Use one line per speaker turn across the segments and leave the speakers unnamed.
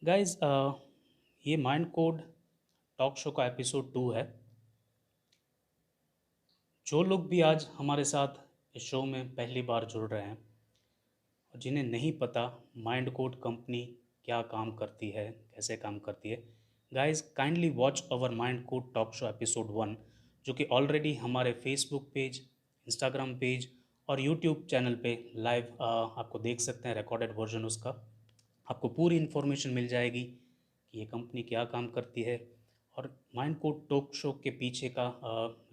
Guys ये mind code talk show का episode 2 है। जो लोग भी आज हमारे साथ इस शो में पहली बार जुड़ रहे हैं और जिन्हें नहीं पता माइंड कोड कंपनी क्या काम करती है, कैसे काम करती है, guys kindly watch our mind code talk show episode 1, जो कि ऑलरेडी हमारे फेसबुक पेज, इंस्टाग्राम पेज और यूट्यूब चैनल पे लाइव आपको देख सकते हैं, रिकॉर्डेड वर्जन उसका। आपको पूरी इन्फॉर्मेशन मिल जाएगी कि ये कंपनी क्या काम करती है और माइंड कोड टॉक शो के पीछे का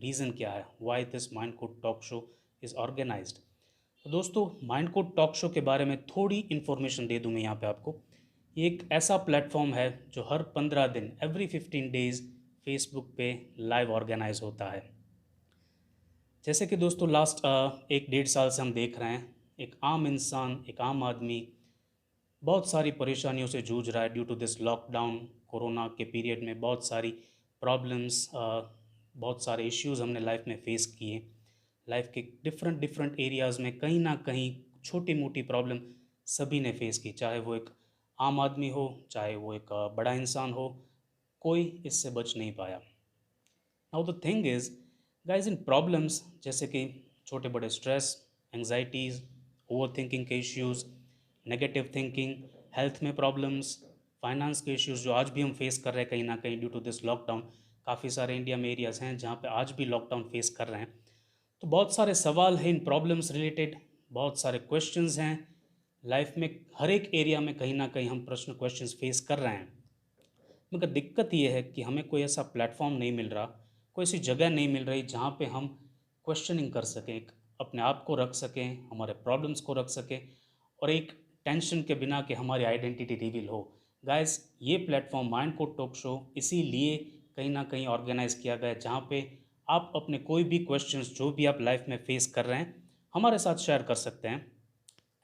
रीज़न क्या है, why this mind code talk show is organised. तो दोस्तों, माइंड कोड टॉक शो के बारे में थोड़ी इन्फॉर्मेशन दे दूँ मैं यहाँ पे आपको। ये एक ऐसा प्लेटफॉर्म है जो हर 15 दिन, एवरी 15 डेज़ फेसबुक पे लाइव ऑर्गेनाइज होता है। जैसे कि दोस्तों लास्ट 1 डेढ़ साल से हम देख रहे हैं, एक आम इंसान, एक आम आदमी बहुत सारी परेशानियों से जूझ रहा है due to this lockdown. Corona के पीरियड में बहुत सारी प्रॉब्लम्स, बहुत सारे इश्यूज़ हमने लाइफ में फेस किए। लाइफ के डिफरेंट डिफरेंट एरियाज़ में कहीं ना कहीं छोटी मोटी प्रॉब्लम सभी ने फेस की, चाहे वो एक आम आदमी हो, चाहे वो एक बड़ा इंसान हो, कोई इससे बच नहीं पाया। Now the thing is guys, in problems जैसे कि छोटे बड़े स्ट्रेस, एंजाइटीज़, ओवर थिंकिंग के इश्यूज़, नेगेटिव थिंकिंग, हेल्थ में प्रॉब्लम्स, फाइनेंस के इश्यूज़ जो आज भी हम फेस कर रहे हैं कहीं ना कहीं ड्यू टू दिस लॉकडाउन। काफ़ी सारे इंडिया में एरियाज़ हैं जहाँ पे आज भी लॉकडाउन फेस कर रहे हैं। तो बहुत सारे सवाल हैं इन प्रॉब्लम्स रिलेटेड, बहुत सारे क्वेश्चंस हैं लाइफ में। हर एक एरिया में कहीं ना कहीं हम प्रश्न क्वेश्चंस फेस कर रहे हैं, मगर दिक्कत ये है कि हमें कोई ऐसा प्लेटफॉर्म नहीं मिल रहा, कोई ऐसी जगह नहीं मिल रही जहाँ पे हम क्वेश्चनिंग कर सकें, एक अपने आप को रख सकें, हमारे प्रॉब्लम्स को रख सकें, और एक टेंशन के बिना कि हमारी आइडेंटिटी रिवील हो। गाइस, ये platform mind code talk show इसीलिए कहीं ना कहीं ऑर्गेनाइज किया गया है, जहाँ पे आप अपने कोई भी क्वेश्चंस जो भी आप लाइफ में फेस कर रहे हैं हमारे साथ शेयर कर सकते हैं।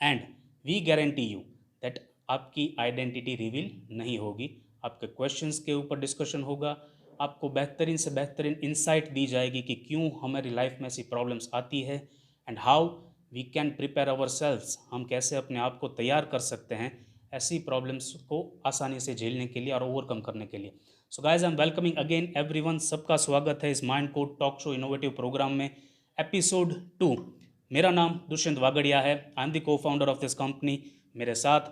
And we guarantee you that आपकी आइडेंटिटी रिवील नहीं होगी। आपके क्वेश्चंस के ऊपर डिस्कशन होगा, आपको बेहतरीन से बेहतरीन इंसाइट दी जाएगी कि क्यों हमारी लाइफ में ऐसी प्रॉब्लम्स आती है and how we can prepare ourselves, हम कैसे अपने आप को तैयार कर सकते हैं ऐसी प्रॉब्लम्स को आसानी से झेलने के लिए और ओवरकम करने के लिए। So guys, I am welcoming again everyone. सबका स्वागत है इस mind code talk show innovative programme में, एपिसोड 2। मेरा नाम दुष्यंत वागड़िया है, I am the co founder of this company. मेरे साथ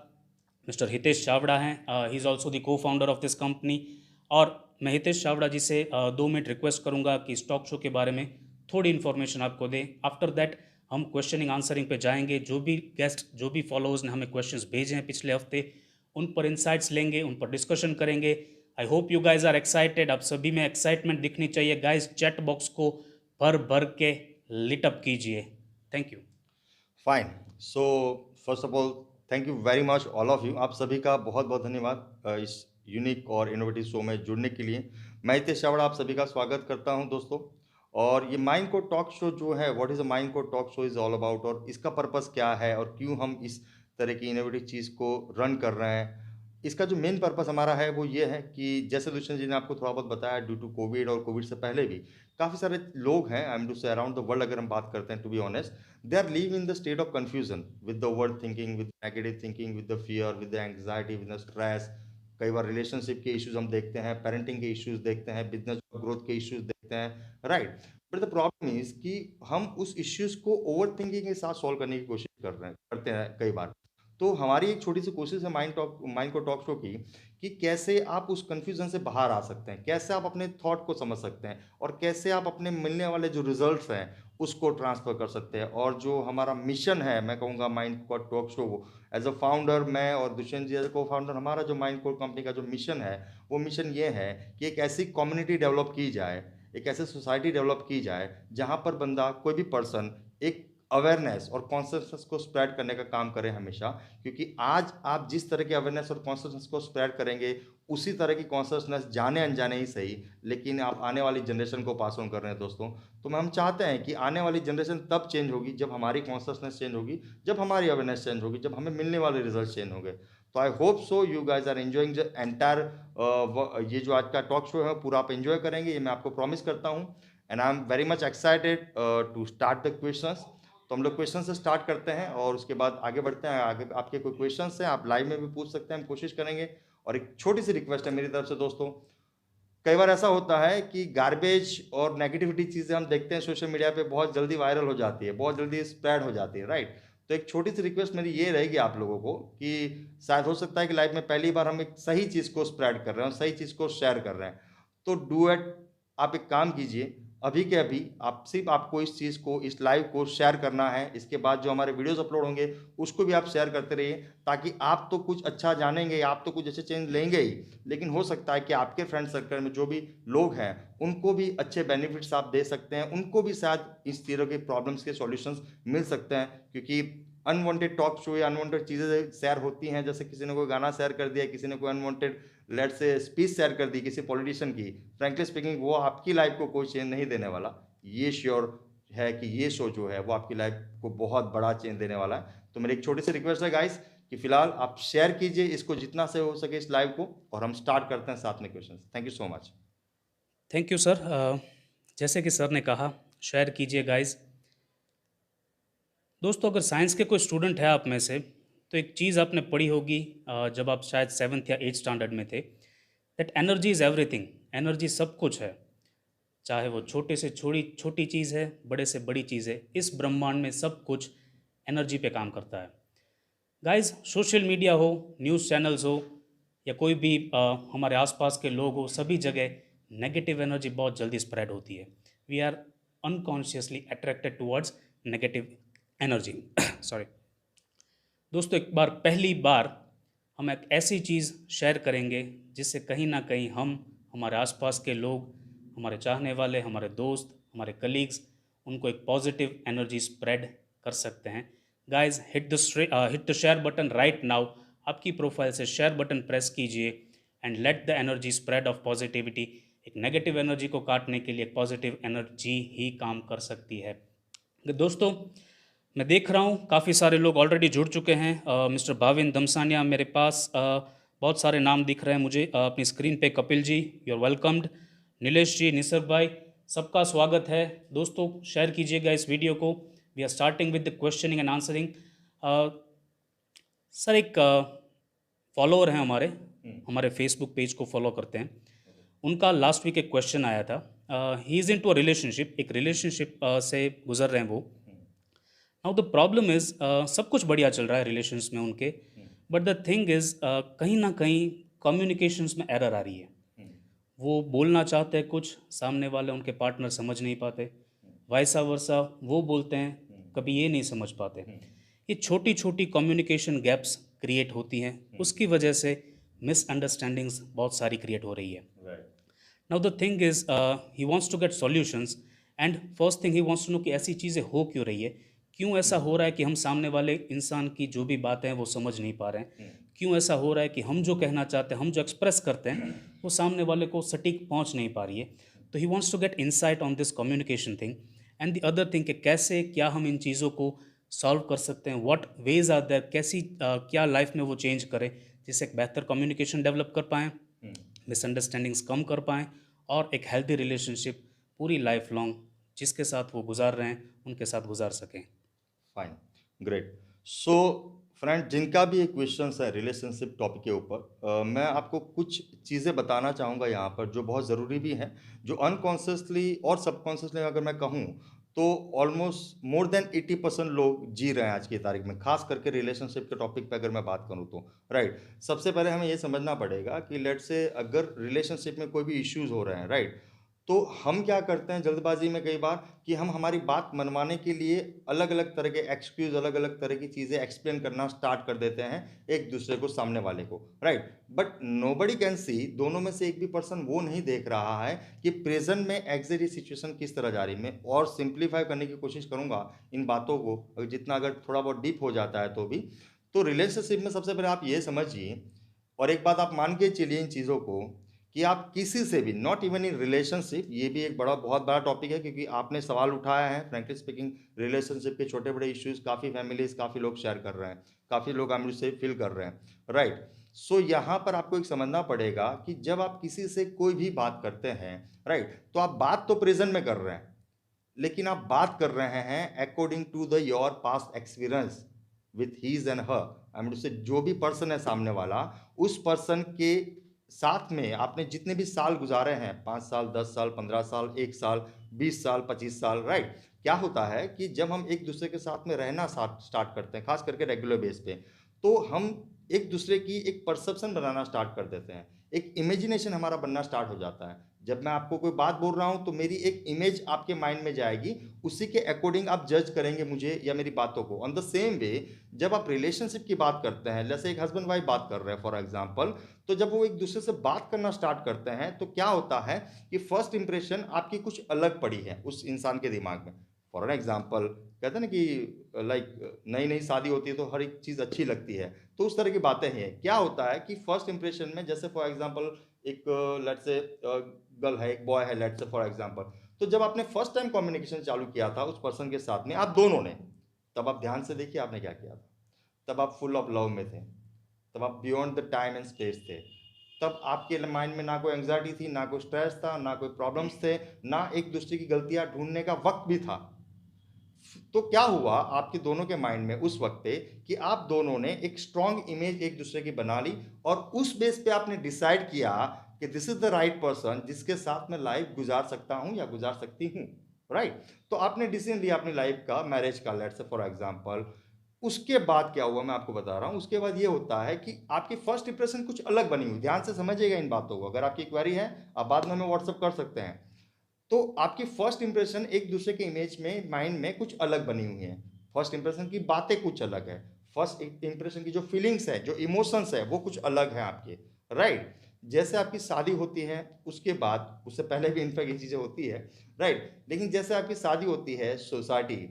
मिस्टर हितेश चावड़ा हैं, he is also the co founder of this company. और मैं हितेश चावड़ा जी से 2 मिनट रिक्वेस्ट करूंगा कि इस टॉक शो के बारे में थोड़ी इन्फॉर्मेशन आपको दें। आफ्टर दैट हम क्वेश्चनिंग आंसरिंग पे जाएंगे। जो भी गेस्ट, जो भी फॉलोअर्स ने हमें क्वेश्चंस भेजे हैं पिछले हफ्ते, उन पर इंसाइट्स लेंगे, उन पर डिस्कशन करेंगे। I hope you guys are excited. आप सभी में एक्साइटमेंट दिखनी चाहिए गाइज। चैट बॉक्स को भर भर के लिटअप कीजिए। Thank you.
Fine. So first of all, thank you very much all of you. आप सभी का बहुत बहुत धन्यवाद इस यूनिक और इनोवेटिव शो में जुड़ने के लिए। मैं हितेश चावड़ा आप सभी का स्वागत करता हूं दोस्तों। और ये माइंड कोड टॉक शो जो है, what is a mind code talk show is all about, और इसका पर्पस क्या है और क्यों हम इस तरह की इनोवेटिव चीज़ को रन कर रहे हैं। इसका जो मेन पर्पस हमारा है वो ये है कि जैसे दुष्यंत जी ने आपको थोड़ा बहुत बताया, ड्यू टू कोविड और कोविड से पहले भी काफ़ी सारे लोग हैं, I am to say around the world, अगर हम बात करते हैं to be honest, they are living in the state of confusion with the overthinking, with negative thinking, with the fear, with the anxiety, with the stress। कई बार relationship के issues हम देखते हैं, पेरेंटिंग के इश्यूज देखते हैं, बिजनेस ग्रोथ के issues देखते हैं, right. But the problem is कि हम उस इश्यूज को ओवर थिंकिंग के साथ सॉल्व करने की कोशिश करते हैं कई बार। तो हमारी एक छोटी सी कोशिश है माइंड को टॉक शो की, कि कैसे आप उस कंफ्यूजन से बाहर आ सकते हैं, कैसे आप अपने थॉट को समझ सकते हैं, और कैसे आप अपने मिलने वाले जो रिजल्ट्स हैं उसको ट्रांसफर कर सकते हैं। और जो हमारा मिशन है, मैं कहूँगा mind code talk show, as a founder मैं और दुष्यंत जी एज अ को फाउंडर, हमारा जो माइंड कोड कंपनी का जो मिशन है, वो मिशन ये है कि एक ऐसी कम्युनिटी डेवलप की जाए, एक ऐसी सोसाइटी डेवलप की जाए जहाँ पर बंदा, कोई भी पर्सन, एक अवेयरनेस और कॉन्शियसनेस को स्प्रेड करने का काम करे हमेशा। क्योंकि आज आप जिस तरह की अवेयरनेस और कॉन्शियसनेस को स्प्रेड करेंगे, उसी तरह की कॉन्शियसनेस जाने अनजाने ही सही, लेकिन आप आने वाली जनरेशन को पास ऑन कर रहे हैं दोस्तों। तो हम चाहते हैं कि आने वाली जनरेशन तब चेंज होगी जब हमारी कॉन्शियसनेस चेंज होगी, जब हमारी अवेयरनेस चेंज होगी, जब हमें मिलने वाले रिजल्ट चेंज होंगे। तो I hope so you guys are enjoying the entire, ये जो आज का टॉक शो है पूरा आप एंजॉय करेंगे, ये मैं आपको प्रॉमिस करता हूँ। And I am very much excited to start the questions. तो हम लोग क्वेश्चन से स्टार्ट करते हैं और उसके बाद आगे बढ़ते हैं। आगे आपके कोई क्वेश्चन हैं आप लाइव में भी पूछ सकते हैं, हम कोशिश करेंगे और एक छोटी सी रिक्वेस्ट है मेरी तरफ से दोस्तों, कई बार ऐसा होता है कि गार्बेज और नेगेटिविटी चीज़ें हम देखते हैं सोशल मीडिया पे, बहुत जल्दी वायरल हो जाती है, बहुत जल्दी स्प्रेड हो जाती है, राइट। तो एक छोटी सी रिक्वेस्ट मेरी ये रहेगी आप लोगों को कि शायद हो सकता है कि लाइफ में पहली बार हम एक सही चीज़ को स्प्रेड कर रहे हैं, सही चीज़ को शेयर कर रहे हैं, तो डू इट। आप एक काम कीजिए, अभी के अभी आप सिर्फ आपको इस चीज़ को, इस लाइव को शेयर करना है। इसके बाद जो हमारे वीडियोस अपलोड होंगे उसको भी आप शेयर करते रहिए, ताकि आप तो कुछ अच्छा जानेंगे, आप तो कुछ अच्छे चेंज लेंगे ही, लेकिन हो सकता है कि आपके फ्रेंड सर्कल में जो भी लोग हैं उनको भी अच्छे बेनिफिट्स आप दे सकते हैं, उनको भी शायद इस तरह के प्रॉब्लम्स के सॉल्यूशंस मिल सकते हैं। क्योंकि अनवांटेड टॉक शो या अनवांटेड चीज़ें शेयर होती हैं, जैसे किसी ने कोई गाना शेयर कर दिया, किसी ने कोई अनवांटेड लेट से स्पीच शेयर कर दी किसी पॉलिटिशियन की, फ्रैंकली स्पीकिंग वो आपकी लाइफ को कोई चेंज नहीं देने वाला। ये श्योर है कि ये शो जो है वो आपकी लाइफ को बहुत बड़ा चेंज देने वाला है। तो मेरी एक छोटी सी रिक्वेस्ट है गाइस कि फिलहाल आप शेयर कीजिए इसको जितना से हो सके इस लाइव को, और हम स्टार्ट करते हैं साथ में question. Thank you so much.
Thank you sir. जैसे कि सर ने कहा, शेयर कीजिए गाइस। दोस्तों, अगर साइंस के कोई स्टूडेंट है आप में से, तो एक चीज़ आपने पढ़ी होगी जब आप शायद 7th या 8th स्टैंडर्ड में थे, that energy is everything. Energy सब कुछ है, चाहे वो छोटे से छोटी छोटी चीज़ है, बड़े से बड़ी चीज़ है। इस ब्रह्मांड में सब कुछ एनर्जी पे काम करता है। गाइस, सोशल मीडिया हो, न्यूज़ चैनल्स हो, या कोई भी हमारे आसपास के लोग हो, सभी जगह नेगेटिव एनर्जी बहुत जल्दी स्प्रेड होती है। We are unconsciously attracted towards negative energy. Sorry दोस्तों, एक बार पहली बार हम एक ऐसी चीज़ शेयर करेंगे जिससे कहीं ना कहीं हम, हमारे आसपास के लोग, हमारे चाहने वाले, हमारे दोस्त, हमारे कलीग्स, उनको एक पॉजिटिव एनर्जी स्प्रेड कर सकते हैं। Guys, hit the share button right now. आपकी प्रोफाइल से शेयर बटन प्रेस कीजिए and let the energy spread of positivity. एक नेगेटिव एनर्जी को काटने के लिए पॉजिटिव एनर्जी ही काम कर सकती है। दोस्तों, मैं देख रहा हूँ काफ़ी सारे लोग ऑलरेडी जुड़ चुके हैं। मिस्टर भाविन दमसानिया, मेरे पास बहुत सारे नाम दिख रहे हैं मुझे अपनी स्क्रीन पे। Kapil ji, you are welcomed. Nilesh जी, निसर्ग भाई, सबका स्वागत है। दोस्तों, शेयर कीजिएगा इस वीडियो को। We are starting with the questioning and answering. Sir, एक फॉलोअर हैं हमारे, हमारे फेसबुक पेज को फॉलो करते हैं। उनका लास्ट वीक एक क्वेश्चन आया था। He is into a relationship, एक रिलेशनशिप से गुजर रहे हैं वो। नाउ द प्रॉब्लम इज़, सब कुछ बढ़िया चल रहा है रिलेशंस में उनके, बट द थिंग इज़ कहीं ना कहीं कम्युनिकेशंस में एरर आ रही है। वो बोलना चाहते हैं कुछ, सामने वाले उनके पार्टनर समझ नहीं पाते, वाइसा वर्सा वो बोलते हैं, कभी ये नहीं समझ पाते। ये छोटी छोटी कम्युनिकेशन गैप्स क्रिएट होती हैं, उसकी वजह से मिसअंडरस्टैंडिंग्स बहुत सारी क्रिएट हो रही है। Now the thing is, he wants to get solutions, and first thing he wants to know कि ऐसी चीज़ें हो क्यों रही है, क्यों ऐसा हो रहा है कि हम सामने वाले इंसान की जो भी बातें हैं वो समझ नहीं पा रहे हैं, क्यों ऐसा हो रहा है कि हम जो कहना चाहते हैं, हम जो एक्सप्रेस करते हैं, वो सामने वाले को सटीक पहुंच नहीं पा रही है। तो he wants to get insight on this communication thing and the other thing कि कैसे, क्या हम इन चीज़ों को सॉल्व कर सकते हैं, व्हाट वेज आर देयर, कैसी क्या लाइफ में वो चेंज करें जिससे एक बेहतर कम्युनिकेशन डेवलप कर पाएँ, मिसअंडरस्टैंडिंग्स कम कर पाएँ, और एक हेल्दी रिलेशनशिप पूरी लाइफ लॉन्ग जिसके साथ वो गुजार रहे हैं उनके साथ गुजार सकें।
Fine, great. सो फ्रेंड, जिनका भी एक क्वेश्चन है रिलेशनशिप टॉपिक के ऊपर, मैं आपको कुछ चीज़ें बताना चाहूँगा यहाँ पर जो बहुत ज़रूरी भी हैं, जो अनकॉन्शियसली और सबकॉन्शियसली अगर मैं कहूँ तो ऑलमोस्ट मोर देन 80% लोग जी रहे हैं आज की तारीख में, खास करके रिलेशनशिप के टॉपिक पे अगर मैं बात करूँ तो। राइट, सबसे पहले हमें ये समझना पड़ेगा कि लेट से अगर रिलेशनशिप में कोई भी इश्यूज हो रहे हैं, राइट, तो हम क्या करते हैं जल्दबाजी में कई बार कि हम हमारी बात मनवाने के लिए अलग अलग तरह के एक्सक्यूज, अलग अलग तरह की चीज़ें एक्सप्लेन करना स्टार्ट कर देते हैं एक दूसरे को, सामने वाले को, right. But nobody can see, दोनों में से एक भी पर्सन वो नहीं देख रहा है कि प्रेजेंट में एग्जैक्ट सिचुएशन किस तरह जा रही है। मैं और सिंप्लीफाई करने की कोशिश करूंगा इन बातों को, जितना अगर थोड़ा बहुत डीप हो जाता है तो भी। तो रिलेशनशिप में सबसे पहले आप ये समझिए, और एक बात आप मान के चलिए इन चीज़ों को, कि आप किसी से भी, नॉट इवन इन रिलेशनशिप, ये भी एक बहुत बड़ा टॉपिक है क्योंकि आपने सवाल उठाया है, फ्रैंकली स्पीकिंग रिलेशनशिप के छोटे बड़े इश्यूज काफ़ी फैमिलीज, काफ़ी लोग शेयर कर रहे हैं, काफ़ी लोग हम से फील कर रहे हैं, राइट। सो यहाँ पर आपको एक समझना पड़ेगा कि जब आप किसी से कोई भी बात करते हैं, राइट, तो आप बात तो प्रेजेंट में कर रहे हैं, लेकिन आप बात कर रहे हैं according to the your past experience, with his and her, I mean उससे जो भी पर्सन है सामने वाला, उस पर्सन के साथ में आपने जितने भी साल गुजारे हैं, 5 साल, 10 साल, 15 साल, 1 साल, 20 साल, 25 साल, राइट, क्या होता है कि जब हम एक दूसरे के साथ में रहना स्टार्ट करते हैं, खास करके रेगुलर बेस पे, तो हम एक दूसरे की एक परसेप्शन बनाना स्टार्ट कर देते हैं, एक इमेजिनेशन हमारा बनना स्टार्ट हो जाता है। जब मैं आपको कोई बात बोल रहा हूं तो मेरी एक इमेज आपके माइंड में जाएगी, उसी के अकॉर्डिंग आप जज करेंगे मुझे या मेरी बातों को। ऑन द सेम वे, जब आप रिलेशनशिप की बात करते हैं, जैसे एक हस्बैंड वाइफ बात कर रहे हैं फॉर एग्जांपल, तो जब वो एक दूसरे से बात करना स्टार्ट करते हैं तो क्या होता है कि फर्स्ट इंप्रेशन आपकी कुछ अलग पड़ी है उस इंसान के दिमाग में। फॉर एन एग्जाम्पल, कहते हैं ना कि लाइक नई नई शादी होती है तो हर एक चीज़ अच्छी लगती है, तो उस तरह की बातें हैं। क्या होता है कि फर्स्ट इंप्रेशन में, जैसे फॉर एग्जांपल एक लेट्स से गर्ल है, एक बॉय है, लेट्स से फॉर एग्जांपल, तो जब आपने फर्स्ट टाइम कम्युनिकेशन चालू किया था उस पर्सन के साथ में, आप दोनों ने, तब आप ध्यान से देखिए आपने क्या किया था। तब आप फुल ऑफ लव में थे, तब आप beyond the time and space थे, तब आपके माइंड में ना कोई एंग्जाइटी थी, ना कोई स्ट्रेस था, ना कोई प्रॉब्लम्स थे, ना एक दूसरे की गलतियां ढूंढने का वक्त भी था। तो क्या हुआ आपके दोनों के माइंड में उस वक्त पे कि आप दोनों ने एक स्ट्रॉन्ग इमेज एक दूसरे की बना ली, और उस बेस पे आपने डिसाइड किया कि this is the right person जिसके साथ मैं लाइफ गुजार सकता हूं या गुजार सकती हूं, राइट। तो आपने डिसीजन लिया अपनी लाइफ का, मैरिज का, लेट्स से फॉर एग्जांपल। उसके बाद क्या हुआ मैं आपको बता रहा हूं। उसके बाद ये होता है कि आपकी फर्स्ट इंप्रेशन कुछ अलग बनी हुई, ध्यान से समझिएगा इन बातों को। अगर आपकी क्वेरी है आप बाद में हमें व्हाट्सअप कर सकते हैं। तो आपकी फर्स्ट इंप्रेशन एक दूसरे के इमेज में, माइंड में कुछ अलग बनी हुई है। फर्स्ट इंप्रेशन की बातें कुछ अलग है, फर्स्ट इंप्रेशन की जो फीलिंग्स है, जो इमोशंस है, वो कुछ अलग है आपके, राइट। जैसे आपकी शादी होती है उसके बाद, उससे पहले भी इनफैक्ट ये चीज़ें होती है, राइट, लेकिन जैसे आपकी शादी होती है, society,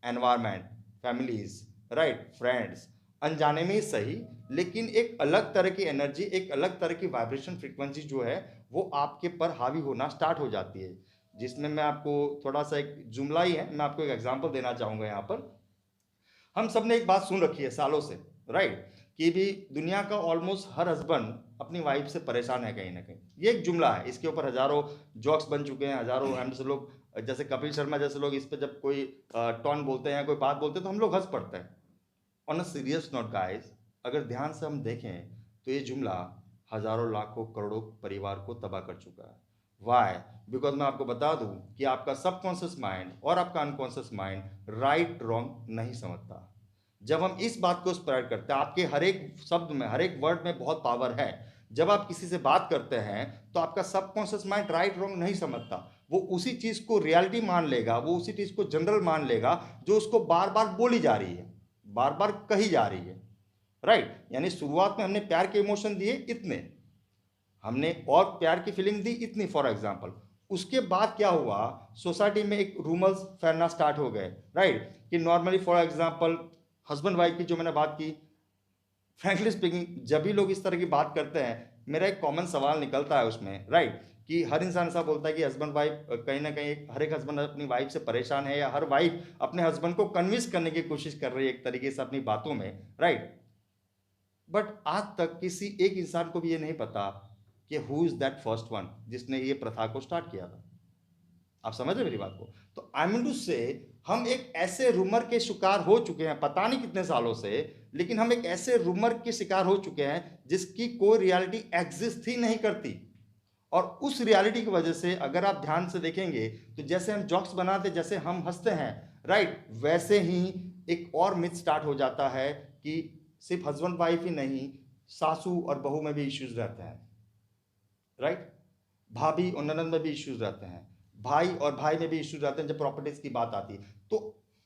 environment, families, right, friends, अनजाने में ही सही, लेकिन एक अलग तरह की एनर्जी, एक अलग तरह की वाइब्रेशन फ्रीक्वेंसी जो है वो आपके पर हावी होना स्टार्ट हो जाती है। जिसमें मैं आपको थोड़ा सा, एक जुमला ही है, मैं आपको एक एग्जांपल देना चाहूंगा यहाँ पर। हम सब ने एक बात सुन रखी है सालों से, राइट, कि भी दुनिया का ऑलमोस्ट हर हस्बैंड अपनी वाइफ से परेशान है कहीं ना कहीं। ये एक जुमला है, इसके ऊपर हजारों जोक्स बन चुके हैं, हजारों एंड से लोग, जैसे कपिल शर्मा जैसे लोग इस पर जब कोई टॉन बोलते हैं, कोई बात बोलते हैं, तो हम लोग हंस पड़ते हैं। On a serious note guys, अगर ध्यान से हम देखें तो ये जुमला हजारों लाखों करोड़ों परिवार को तबाह कर चुका है। वाई? बिकॉज मैं आपको बता दूं कि आपका सबकॉन्शियस माइंड और आपका अनकॉन्शियस माइंड राइट रॉन्ग नहीं समझता। जब हम इस बात को स्प्रेड करते हैं, आपके हर एक शब्द में, हर एक वर्ड में बहुत पावर है। जब आप किसी से बात करते हैं तो आपका सबकॉन्शियस माइंड राइट रॉन्ग नहीं समझता, वो उसी चीज को रियलिटी मान लेगा, वो उसी चीज को जनरल मान लेगा जो उसको बार बार बोली जा रही है, बार बार कही जा रही है, राइट। यानी शुरुआत में हमने प्यार के इमोशन दिए इतने, हमने और प्यार की फीलिंग दी इतनी फॉर एग्जांपल, उसके बाद क्या हुआ, सोसाइटी में एक रूमर्स फैलना स्टार्ट हो गए, राइट, कि normally for example husband wife की जो मैंने बात की, फ्रैंकली स्पीकिंग जब भी लोग इस तरह की बात करते हैं, मेरा एक कॉमन सवाल निकलता है उसमें, राइट, कि हर इंसान ऐसा बोलता है कि हस्बैंड वाइफ कहीं ना कहीं, हर एक हस्बैंड अपनी वाइफ से परेशान है, या हर वाइफ अपने हस्बैंड को कन्विंस करने की कोशिश कर रही है एक तरीके से अपनी बातों में, राइट। बट आज तक किसी एक इंसान को भी ये नहीं पता कि who is that first one जिसने ये प्रथा को स्टार्ट किया था। आप समझ रहे मेरी बात को? तो आई मीन टू से, हम एक ऐसे रूमर के शिकार हो चुके हैं पता नहीं कितने सालों से, लेकिन हम एक ऐसे रूमर के शिकार हो चुके हैं जिसकी कोई रियलिटी एग्जिस्ट ही नहीं करती। और उस रियलिटी की वजह से अगर आप ध्यान से देखेंगे तो जैसे हम जॉक्स बनाते, जैसे हम हंसते हैं, राइट, वैसे ही एक और मिथ स्टार्ट हो जाता है कि सिर्फ हस्बैंड वाइफ ही नहीं, सासू और बहू में भी इश्यूज रहते हैं, राइट, भाभी और ननद में भी इश्यूज रहते हैं, भाई और भाई में भी इश्यूज रहते हैं जब प्रॉपर्टीज की बात आती है। तो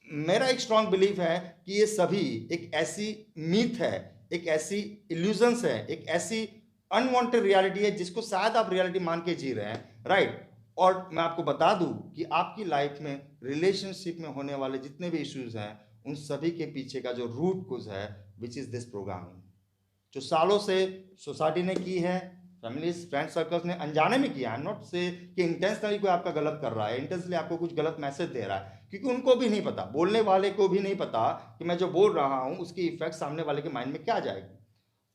मेरा एक स्ट्रांग बिलीफ है कि ये सभी एक ऐसी मीथ है, एक ऐसी इल्यूजन्स है, एक ऐसी अनवांटेड रियलिटी है जिसको शायद आप रियलिटी मान के जी रहे हैं, राइट। और मैं आपको बता दूं कि आपकी लाइफ में रिलेशनशिप में होने वाले जितने भी इश्यूज हैं, उन सभी के पीछे का जो रूट कुछ है, विच इज दिस प्रोग्रामिंग, जो सालों से सोसाइटी ने की है, फैमिलीज, फ्रेंड सर्कल्स ने अनजाने में किया। आई एम नॉट से कि इंटेंशनली कोई आपका गलत कर रहा है, इंटेंशनली आपको कुछ गलत मैसेज दे रहा है, क्योंकि उनको भी नहीं पता, बोलने वाले को भी नहीं पता कि मैं जो बोल रहा हूँ उसकी इफेक्ट सामने वाले के माइंड में क्या जाएगी।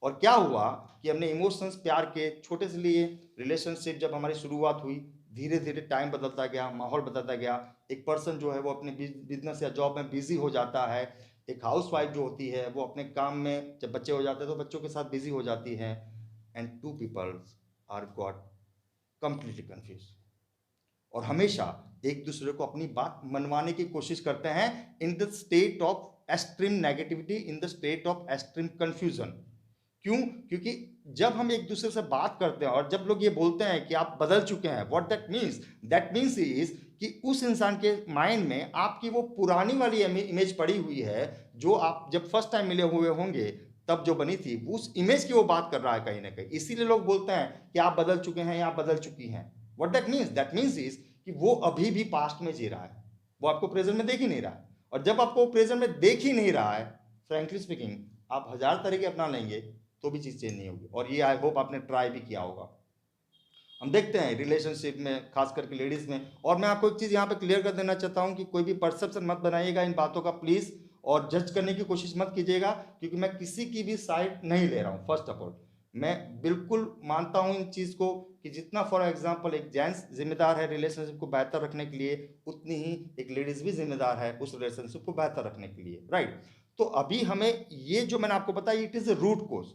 और क्या हुआ कि हमने इमोशंस, प्यार के छोटे से लिए रिलेशनशिप जब हमारी शुरुआत हुई, धीरे धीरे टाइम बदलता गया, माहौल बदलता गया, एक पर्सन जो है वो अपने बिजनेस या जॉब में बिजी हो जाता है, एक हाउसवाइफ जो होती है वो अपने काम में, जब बच्चे हो जाते हैं तो बच्चों के साथ बिजी हो जाती है, and two peoples are got completely confuse, और हमेशा एक दूसरे को अपनी बात मनवाने की कोशिश करते हैं in the state of extreme negativity, in the state of extreme confusion. क्यों? क्योंकि जब हम एक दूसरे से बात करते हैं और जब लोग ये बोलते हैं कि आप बदल चुके हैं, व्हाट दैट मीन्स इज कि उस इंसान के माइंड में आपकी वो पुरानी वाली इमेज पड़ी हुई है, जो आप जब फर्स्ट टाइम मिले हुए होंगे तब जो बनी थी, उस इमेज की वो बात कर रहा है कहीं ना कहीं। इसीलिए लोग बोलते हैं कि आप बदल चुके हैं या आप बदल चुकी हैं। व्हाट दैट मीन्स इज कि वो अभी भी पास्ट में जी रहा है, वो आपको प्रेजेंट में देख ही नहीं रहा है। और जब आपको प्रेजेंट में देख ही नहीं रहा है, फ्रैंकली स्पीकिंग, आप 1000 तरीके अपना लेंगे तो भी चीज़ चेंज नहीं होगी। और ये आई होप आपने ट्राई भी किया होगा। हम देखते हैं रिलेशनशिप में, खास करके लेडीज में। और मैं आपको एक चीज़ यहाँ पे क्लियर कर देना चाहता हूँ कि कोई भी परसेप्शन मत बनाइएगा इन बातों का प्लीज़, और जज करने की कोशिश मत कीजिएगा, क्योंकि मैं किसी की भी साइड नहीं ले रहा हूँ। फर्स्ट ऑफ ऑल मैं बिल्कुल मानता हूँ इन चीज़ को कि जितना फॉर एग्जांपल एक जेंट्स जिम्मेदार है रिलेशनशिप को बेहतर रखने के लिए, उतनी ही एक लेडीज भी जिम्मेदार है उस रिलेशनशिप को बेहतर रखने के लिए, राइट। तो अभी हमें ये जो मैंने आपको बताया, it is a root cause,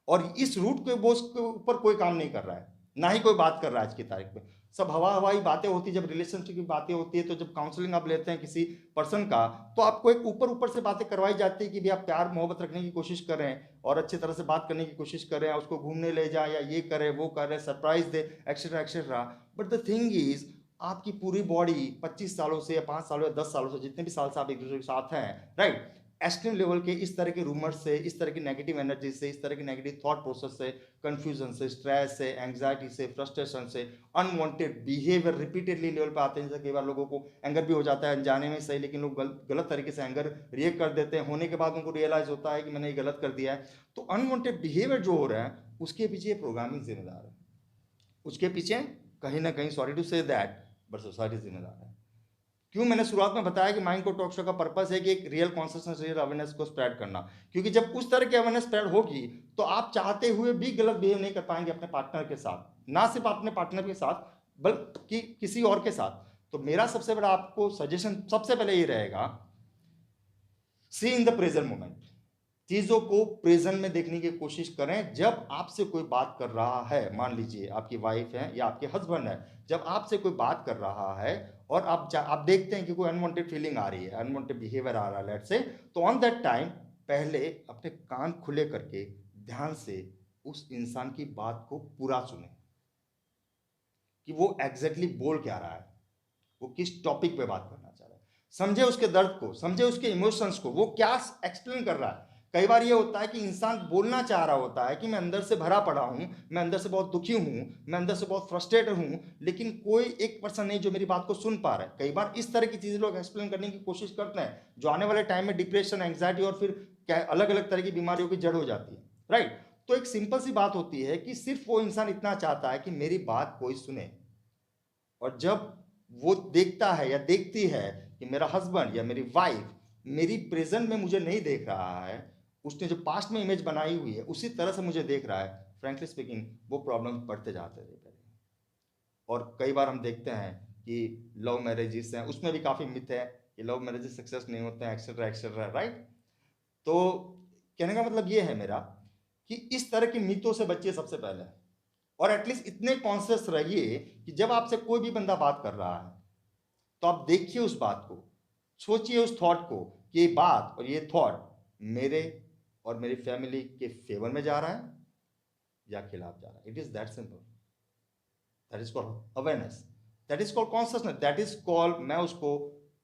और इस रूट के बोझ के ऊपर कोई काम नहीं कर रहा है, ना ही कोई बात कर रहा है आज की तारीख में। सब हवा हवाई बातें होती, जब रिलेशनशिप की बातें होती है, तो जब काउंसलिंग आप लेते हैं किसी पर्सन का, तो आपको एक ऊपर ऊपर से बातें करवाई जाती है कि भी आप प्यार मोहब्बत रखने की कोशिश करें और अच्छी तरह से बात करने की कोशिश करें, उसको घूमने ले जाए, या ये करें वो करें, surprise they, etcetera etcetera. But the thing is, आपकी पूरी बॉडी 25 सालों से या 5 सालों या 10 सालों से, जितने भी साल से आप एक दूसरे के साथ हैं, राइट, एक्सट्रीम लेवल के इस तरह के रूमर्स से, इस तरह की नेगेटिव एनर्जी से, इस तरह की नेगेटिव थॉट प्रोसेस से, कंफ्यूजन से, स्ट्रेस से, एंग्जाइटी से, फ्रस्ट्रेशन से, अनवांटेड बिहेवियर रिपीटेडली लेवल पे आते हैं। जैसे कई बार लोगों को एंगर भी हो जाता है अनजाने में सही, लेकिन लोग गलत तरीके से एंगर रिएक्ट कर देते हैं, होने के बाद उनको रियलाइज होता है कि मैंने ये गलत कर दिया है। तो अनवांटेड बिहेवियर जो हो रहा है, उसके पीछे प्रोग्रामिंग जिम्मेदार है, उसके पीछे कहीं ना कहीं, sorry to say that, but society जिम्मेदार है। क्यों? मैंने शुरुआत में बताया कि माइंड को टॉक शो का पर्पस है कि एक रियल कॉन्शियसनेस, रियल अवेयरनेस को स्प्रेड करना। क्योंकि जब उस तरह की अवेयरनेस स्प्रेड होगी, तो आप चाहते हुए भी गलत बिहेव नहीं कर पाएंगे अपने पार्टनर के साथ, ना सिर्फ अपने पार्टनर के साथ बल्कि किसी और के साथ। तो मेरा सबसे बड़ा आपको सजेशन सबसे पहले ये रहेगा, सी इन द प्रेजेंट मोमेंट, चीजों को प्रेजेंट में देखने की कोशिश करें। जब आपसे कोई बात कर रहा है, मान लीजिए आपकी वाइफ है या आपके हस्बैंड है, जब आपसे कोई बात कर रहा है और आप देखते हैं कि कोई अनवांटेड फीलिंग आ रही है, अनवांटेड बिहेवियर आ रहा है लेट्स से, तो ऑन दैट टाइम पहले अपने कान खुले करके ध्यान से उस इंसान की बात को पूरा सुने कि वो एग्जैक्टली बोल क्या रहा है, वो किस टॉपिक पे बात करना चाह रहा है। समझे उसके दर्द को, समझे उसके इमोशंस को, वो क्या एक्सप्लेन कर रहा है। कई बार ये होता है कि इंसान बोलना चाह रहा होता है कि मैं अंदर से भरा पड़ा हूं, मैं अंदर से बहुत दुखी हूं, मैं अंदर से बहुत फ्रस्ट्रेटेड हूं, लेकिन कोई एक पर्सन नहीं जो मेरी बात को सुन पा रहा है। कई बार इस तरह की चीजें लोग एक्सप्लेन करने की कोशिश करते हैं, जो आने वाले टाइम में डिप्रेशन, एंग्जाइटी और फिर अलग अलग तरह की बीमारियों की जड़ हो जाती है, राइट। तो एक सिंपल सी बात होती है कि सिर्फ वो इंसान इतना चाहता है कि मेरी बात कोई सुने। और जब वो देखता है या देखती है कि मेरा हस्बैंड या मेरी वाइफ मेरी प्रेजेंट में मुझे नहीं देख रहा है, उसने जो पास्ट में इमेज बनाई हुई है उसी तरह से मुझे देख रहा है, फ्रैंकली स्पीकिंग वो प्रॉब्लम बढ़ते जाते हैं। और कई बार हम देखते हैं कि लव मैरिजेस हैं, उसमें भी काफ़ी मिथ है कि लव मैरिजेस सक्सेस नहीं होते हैं, एक्सेट्रा एक्सेट्रा, राइट। तो कहने का मतलब ये है मेरा कि इस तरह की मिथों से बचिए सबसे पहले, और एटलीस्ट इतने कॉन्शियस रहिए कि जब आपसे कोई भी बंदा बात कर रहा है तो आप देखिए उस बात को, सोचिए उस थॉट को कि ये बात और ये थॉट मेरे और मेरी फैमिली के फेवर में जा रहा है या खिलाफ जा रहा है। It is that simple. That is called awareness, that is called consciousness, that is called, मैं उसको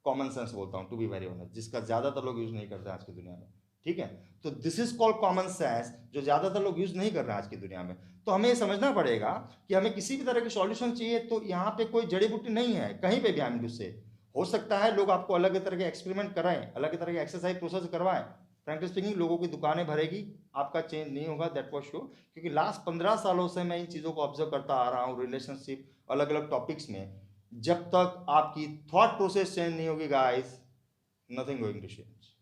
कॉमन सेंस बोलता हूँ टू बी वेरी ऑनेस्ट, जिसका ज्यादातर लोग यूज नहीं करते आज की दुनिया में, ठीक है। तो this is called common sense, जो ज्यादातर लोग यूज नहीं कर रहे हैं आज की दुनिया में। तो हमें ये समझना पड़ेगा कि हमें किसी भी तरह की सॉल्यूशन चाहिए तो यहाँ पे कोई जड़ी बूटी नहीं है कहीं पे भी। आई एम से हो सकता है लोग आपको अलग तरह के एक्सपेरिमेंट कराएं, अलग तरह के एक्सरसाइज प्रोसेस करवाएं, फ्रैंकली स्पीकिंग लोगों की दुकानें भरेगी, आपका चेंज नहीं होगा, दैट फॉर श्योर। क्योंकि लास्ट 15 सालों से मैं इन चीज़ों को ऑब्जर्व करता आ रहा हूँ रिलेशनशिप अलग अलग टॉपिक्स में। जब तक आपकी थॉट प्रोसेस चेंज नहीं होगी guys, nothing going to change.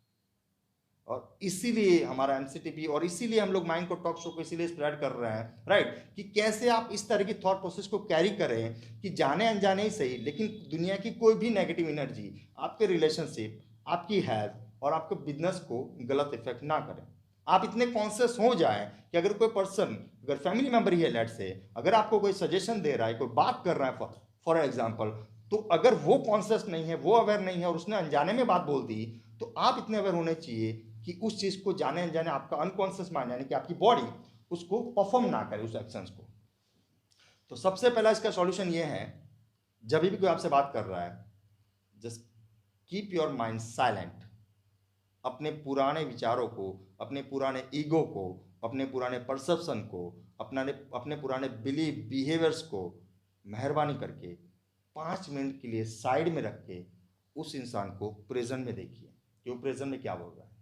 और इसीलिए हमारा एमसीटीपी और इसीलिए हम लोग माइंड को टॉक शो को इसीलिए स्प्रेड कर रहे हैं, राइट, कि कैसे आप इस तरह की थॉट प्रोसेस को कैरी करें कि जाने अनजाने ही सही, लेकिन दुनिया की कोई भी नेगेटिव एनर्जी आपके रिलेशनशिप, आपकी हेल्थ और आपके बिजनेस को गलत इफेक्ट ना करें। आप इतने कॉन्शियस हो जाएं कि अगर कोई पर्सन, अगर फैमिली मेंबर ही है लेट से, अगर आपको कोई सजेशन दे रहा है, कोई बात कर रहा है फॉर एग्जाम्पल, तो अगर वो कॉन्शियस नहीं है, वो अवेयर नहीं है और उसने अनजाने में बात बोल दी, तो आप इतने अवेयर होने चाहिए कि उस चीज को जाने अनजाने आपका अनकॉन्शियस माइंड यानी कि आपकी बॉडी उसको परफॉर्म ना करे उस एक्शंस को। तो सबसे पहला इसका सॉल्यूशन ये है, जब भी कोई आपसे बात कर रहा है, just keep your mind silent. अपने पुराने विचारों को, अपने पुराने ईगो को, अपने पुराने परसेप्शन को, अपने पुराने बिलीव बिहेवियर्स को मेहरबानी करके 5 मिनट के लिए साइड में रख के उस इंसान को प्रेजेंट में देखिए कि वो प्रेजेंट में क्या बोल रहा है।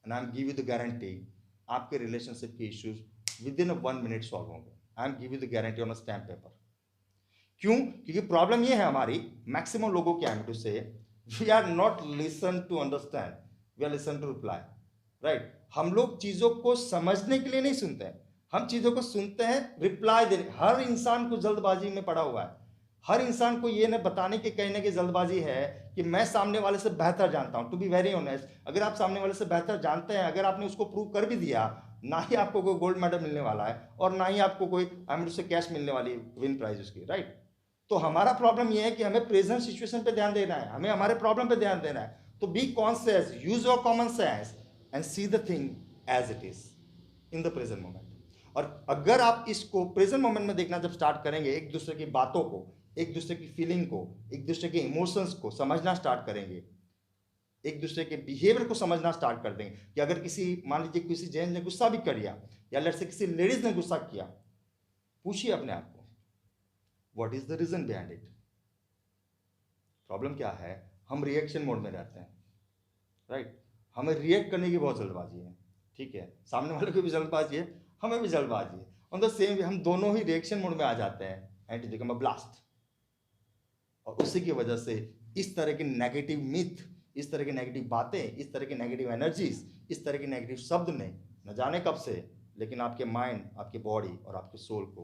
And I am give you the guarantee आपके रिलेशनशिप के issues within 1 minute solve होंगे। I am give you the guarantee on a stamp paper. क्यों? क्योंकि प्रॉब्लम ये है हमारी मैक्सिमम लोगों की, I am to say, we are not listen to understand, we are listen to reply, right. हम लोग चीजों को समझने के लिए नहीं सुनते हैं, हम चीजों को सुनते हैं रिप्लाई देने। हर इंसान को जल्दबाजी में पड़ा हुआ है, हर इंसान को ये न बताने के कहने की जल्दबाजी है कि मैं सामने वाले से बेहतर जानता हूं। टू बी वेरी ऑनेस्ट, अगर आप सामने वाले से बेहतर जानते हैं, अगर आपने उसको प्रूव कर भी दिया, ना ही आपको कोई गोल्ड मेडल मिलने वाला है और ना ही आपको कोई से कैश मिलने वाली विन प्राइज उसकी, राइट। तो हमारा प्रॉब्लम यह है कि हमें प्रेजेंट सिचुएशन पे ध्यान देना है, हमें हमारे प्रॉब्लम पे ध्यान देना है। तो be conscious, use your common sense and see the thing as it is in the present moment. और अगर आप इसको प्रेजेंट मोमेंट में देखना जब स्टार्ट करेंगे, एक दूसरे की बातों को, एक दूसरे की फीलिंग को, एक दूसरे के इमोशंस को समझना स्टार्ट करेंगे, एक दूसरे के बिहेवियर को समझना स्टार्ट कर देंगे कि अगर किसी, मान लीजिए किसी जेंट्स ने गुस्सा भी कर दिया या लेट से किसी लेडीज ने गुस्सा किया, पूछिए अपने आप को what is the reason behind it. Problem क्या है? हम रिएक्शन मोड में रहते हैं, राइट। हमें रिएक्ट करने की बहुत जल्दबाजी है, ठीक है, सामने वाले को भी जल्दबाजी है, हमें भी जल्दबाजी है। ऑन द सेम वे हम दोनों ही रिएक्शन मोड में आ जाते हैं and it become a blast. और उसी की वजह से इस तरह की नेगेटिव मिथ, इस तरह की नेगेटिव बातें, इस तरह की नेगेटिव एनर्जीज, इस तरह के नेगेटिव शब्द ने न जाने कब से, लेकिन आपके माइंड, आपकी बॉडी और आपके सोल को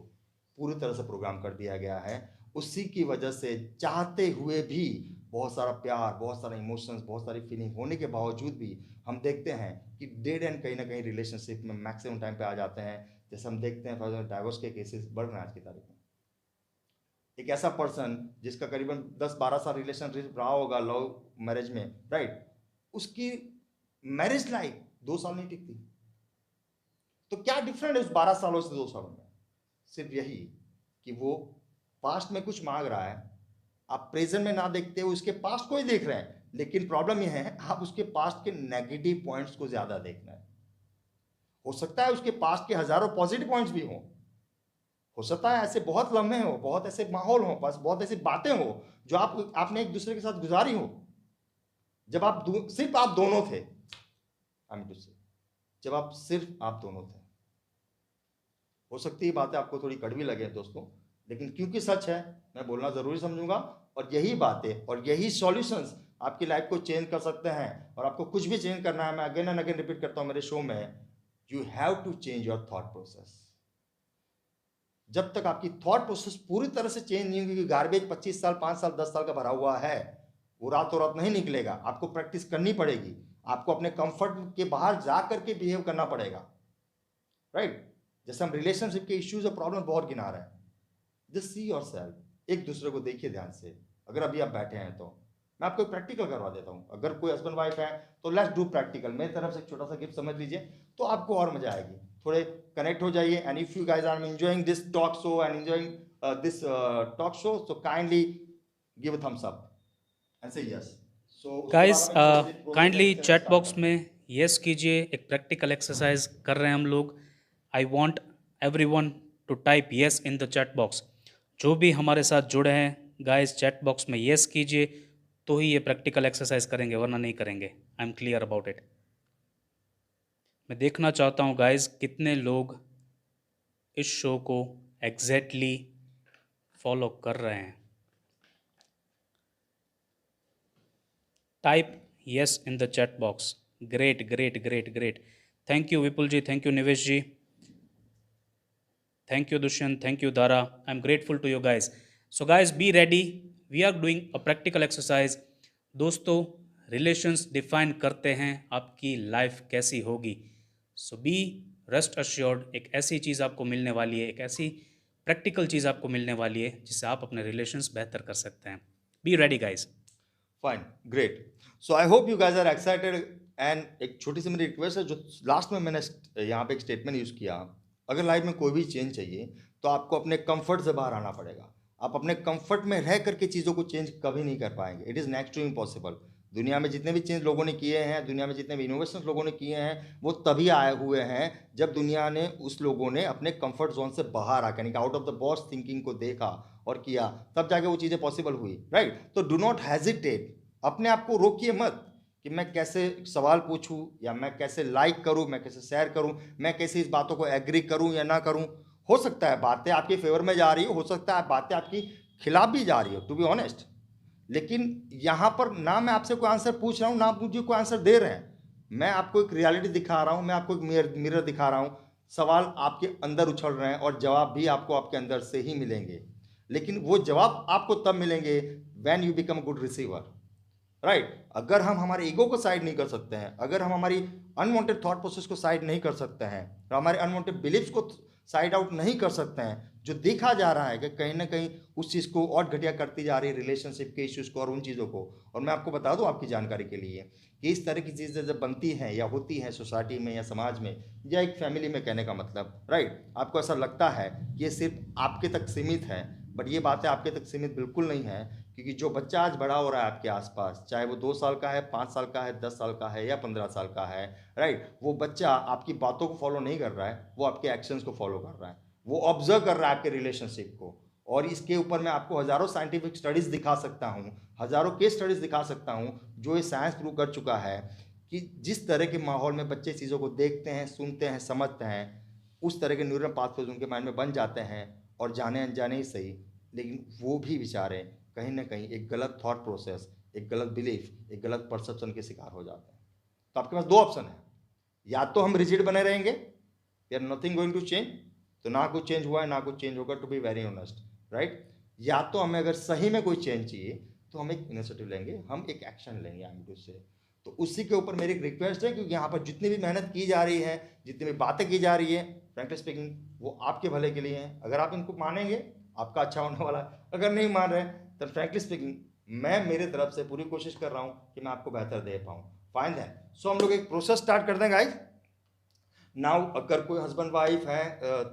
पूरी तरह से प्रोग्राम कर दिया गया है। उसी की वजह से चाहते हुए भी बहुत सारा प्यार, बहुत सारा इमोशंस, बहुत सारी फीलिंग होने के बावजूद भी हम देखते हैं कि डेड एंड कहीं ना कहीं रिलेशनशिप में मैक्सिमम टाइम पे आ जाते हैं। जैसे हम देखते हैं फॉर एग्जाम्पल डाइवोर्स के केसेस बढ़ रहे हैं आज की तारीख में। एक ऐसा पर्सन जिसका करीबन 10-12 साल रिलेशनशिप रहा होगा लव मैरिज में, राइट, उसकी मैरिज लाइफ 2 साल नहीं टिकती। तो क्या डिफरेंट है उस 12 सालों से 2 सालों में? सिर्फ यही कि वो पास्ट में कुछ मांग रहा है, आप प्रेजेंट में ना देखते हो, उसके पास्ट को ही देख रहे हैं। लेकिन प्रॉब्लम यह है आप उसके पास्ट के नेगेटिव पॉइंट्स को ज्यादा देख रहे हैं। हो सकता है उसके पास्ट के हजारों पॉजिटिव पॉइंट्स भी हो सकता है ऐसे बहुत लम्हे हो, बहुत ऐसे माहौल हो, बस बहुत ऐसी बातें हो जो आपने एक दूसरे के साथ गुजारी हो, जब आप सिर्फ आप दोनों थे, जब आप सिर्फ आप दोनों थे। हो सकती है बातें आपको थोड़ी कड़वी लगे दोस्तों, लेकिन क्योंकि सच है मैं बोलना जरूरी समझूंगा। और यही बातें और यही सॉल्यूशंस आपकी लाइफ को चेंज कर सकते हैं। और आपको कुछ भी चेंज करना है, मैं अगेन एंड अगेन रिपीट करता हूं मेरे शो में, you have to change your thought process. जब तक आपकी थॉट प्रोसेस पूरी तरह से चेंज नहीं होगी, गार्बेज 25 साल 5 साल 10 साल का भरा हुआ है, वो रातों रात नहीं निकलेगा। आपको प्रैक्टिस करनी पड़ेगी, आपको अपने कंफर्ट के बाहर जा करके बिहेव करना पड़ेगा, राइट। जैसे हम रिलेशनशिप के इश्यूज और प्रॉब्लम बहुत गिना रहे हैं, जस्ट सी योरसेल्फ, एक दूसरे को देखिए ध्यान से। अगर अभी आप बैठे हैं तो मैं आपको प्रैक्टिकल करवा देता हूं। अगर कोई हस्बैंड वाइफ है तो लेट्स डू प्रैक्टिकल। मेरी तरफ से एक छोटा सा गिफ्ट समझ लीजिए, तो आपको और मजा आएगी। थोड़े कनेक्ट हो जाइए। And if you guys are enjoying this talk show and enjoying this talk show, so kindly give a thumbs up and say yes. So उसके बाद
गाइस
हम एक छोटी सी process
kindly
exercise
chat
start
box
करते हैं।
में yes कीजिए। एक प्रैक्टिकल एक्सरसाइज कर रहे हैं हम लोग। I want everyone to type yes in the chat box. जो भी हमारे साथ जुड़े हैं गाइस, चैट बॉक्स में यस कीजिए तो ही ये प्रैक्टिकल एक्सरसाइज करेंगे, वरना नहीं करेंगे। I am clear about it. मैं देखना चाहता हूँ गाइस कितने लोग इस शो को एग्जैक्टली फॉलो कर रहे हैं। Type yes in the chat box great great great great. Thank you Vipul ji, thank you Nivesh ji, thank you Dushyant, thank you Dara. I'm grateful to you guys. So guys, be ready, we are doing a practical exercise. दोस्तों, relations define करते हैं आपकी life कैसी होगी। सो be rest assured, एक ऐसी चीज़ आपको मिलने वाली है, एक ऐसी प्रैक्टिकल चीज़ आपको मिलने वाली है जिससे आप अपने रिलेशंस बेहतर कर सकते हैं। Be ready guys.
Fine, great. So I hope you guys are excited. And एक छोटी सी मेरी रिक्वेस्ट है, जो लास्ट में मैंने यहाँ पे एक स्टेटमेंट यूज़ किया, अगर लाइफ में कोई भी चेंज चाहिए तो आपको अपने कंफर्ट से बाहर आना पड़ेगा। आप अपने कंफर्ट में रह करके चीज़ों को चेंज कभी नहीं कर पाएंगे। It is next to impossible. दुनिया में जितने भी चेंज लोगों ने किए हैं, दुनिया में जितने भी इनोवेशन लोगों ने किए हैं, वो तभी आए हुए हैं जब दुनिया ने, उस लोगों ने अपने कंफर्ट जोन से बाहर आकर, यानी कि out of the box thinking को देखा और किया, तब जाके वो चीज़ें पॉसिबल हुई, राइट। तो डू नॉट हेजिटेट, अपने आप को रोकिए मत कि मैं कैसे सवाल पूछूं, या मैं कैसे लाइक करूं, मैं कैसे शेयर करूं, मैं कैसे इस बातों को एग्री करूं या ना करूं। हो सकता है बातें आपके फेवर में जा रही हो सकता है बातें आपकी खिलाफ भी जा रही हो, टू बी ऑनेस्ट। लेकिन यहाँ पर ना मैं आपसे कोई आंसर पूछ रहा हूँ, ना आप मुझे कोई आंसर दे रहे हैं। मैं आपको एक रियलिटी दिखा रहा हूँ, मैं आपको एक मिरर दिखा रहा हूँ। सवाल आपके अंदर उछल रहे हैं और जवाब भी आपको आपके अंदर से ही मिलेंगे। लेकिन वो जवाब आपको तब मिलेंगे when you become good receiver, right. अगर हम हमारे ईगो को साइड नहीं कर सकते हैं, अगर हम हमारी अनवांटेड थॉट प्रोसेस को साइड नहीं कर सकते हैं, हमारे अनवांटेड बिलीफ्स को साइड आउट नहीं कर सकते हैं, जो देखा जा रहा है कि कहीं ना कहीं उस चीज़ को और घटिया करती जा रही है, रिलेशनशिप के इश्यूज को और उन चीज़ों को। और मैं आपको बता दूं आपकी जानकारी के लिए कि इस तरह की चीज़ें जब बनती हैं या होती हैं सोसाइटी में या समाज में या एक फैमिली में, कहने का मतलब, राइट, आपको ऐसा लगता है कि ये सिर्फ आपके तक सीमित है, बट ये बातें आपके तक सीमित बिल्कुल नहीं है। क्योंकि जो बच्चा आज बड़ा हो रहा है आपके आसपास, चाहे वो 2 साल का है, 5 साल का है, 10 साल का है या 15 साल का है, राइट, वो बच्चा आपकी बातों को फॉलो नहीं कर रहा है, वो आपके एक्शंस को फॉलो कर रहा है, वो ऑब्जर्व कर रहा है आपके रिलेशनशिप को। और इसके ऊपर मैं आपको हज़ारों साइंटिफिक स्टडीज़ दिखा सकता हूँ, हज़ारों केस स्टडीज़ दिखा सकता हूँ, जो ये साइंस प्रूव कर चुका है कि जिस तरह के माहौल में बच्चे चीज़ों को देखते हैं, सुनते हैं, समझते हैं, उस तरह के न्यूरल पाथवेज उनके माइंड में बन जाते हैं। और जाने अनजाने ही सही, लेकिन वो भी बेचारे कहीं ना कहीं एक गलत थॉट प्रोसेस, एक गलत बिलीफ, एक गलत परसेप्शन के शिकार हो जाते हैं। तो आपके पास दो ऑप्शन है, या तो हम रिजिड बने रहेंगे, there nothing going to change, तो ना कुछ चेंज हुआ है ना कुछ चेंज होगा, to be very honest, right. या तो हमें अगर सही में कोई चेंज चाहिए तो हम एक इनिशिएटिव लेंगे, हम एक एक्शन लेंगे आगे से। तो उसी के ऊपर मेरी एक रिक्वेस्ट है, क्योंकि यहाँ पर जितनी भी मेहनत की जा रही है, जितनी भी बातें की जा रही है, फ्रैंकली स्पीकिंग, वो आपके भले के लिए हैं। अगर आप इनको मानेंगे आपका अच्छा होने वाला है, अगर नहीं मान रहे तो फ्रैंकली स्पीकिंग मैं मेरे तरफ से पूरी कोशिश कर रहा हूँ कि मैं आपको बेहतर दे पाऊँ। फाइन है। सो हम लोग एक प्रोसेस स्टार्ट कर दें गाइस। नाउ अगर कोई हस्बैंड वाइफ है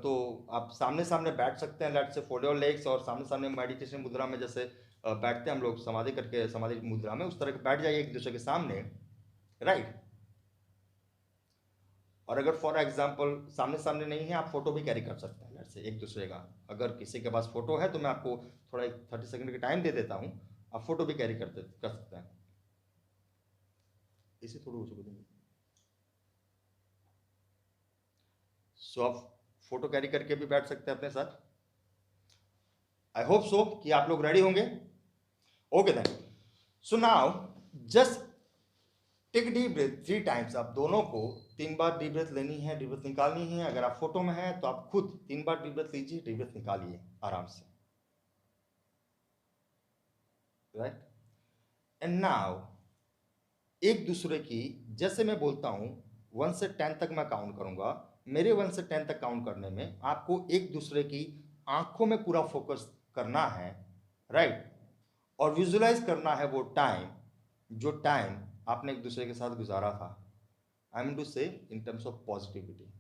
तो आप सामने सामने बैठ सकते हैं, लेट से फोल्ड योर लेग्स, और सामने सामने मेडिटेशन मुद्रा में जैसे बैठते हैं हम लोग समाधि करके, समाधि मुद्रा में, उस तरह के बैठ जाइए एक दूसरे के सामने, राइट। और अगर फॉर एग्जांपल सामने सामने नहीं है, आप फोटो भी कैरी कर सकते हैं लेट से एक दूसरे का। अगर किसी के पास फोटो है तो मैं आपको थोड़ा 30 सेकंड का टाइम दे देता हूँ, आप फोटो भी कैरी कर सकते हैं। इसे थोड़ा ऊँचे देंगे। सो आप फोटो कैरी करके भी बैठ सकते हैं अपने साथ। आई होप सो कि आप लोग रेडी होंगे। Okay then, so now just take deep breath 3 times. आप दोनों को 3 बार डीप ब्रेथ लेनी है, डीप ब्रेथ निकालनी है। अगर आप फोटो में हैं तो आप खुद 3 बार डीप ब्रेथ लीजिए, डीप ब्रेथ निकालिए आराम से, राइट। एंड नाउ एक दूसरे की, जैसे मैं बोलता हूं 1 से 10 तक मैं काउंट करूंगा, मेरे 1 से 10 तक काउंट करने में आपको एक दूसरे की आंखों में पूरा फोकस करना है, राइट। और विजुलाइज करना है वो टाइम, जो टाइम आपने एक दूसरे के साथ गुजारा था। आई मीन टू से इन टर्म्स ऑफ पॉजिटिविटी।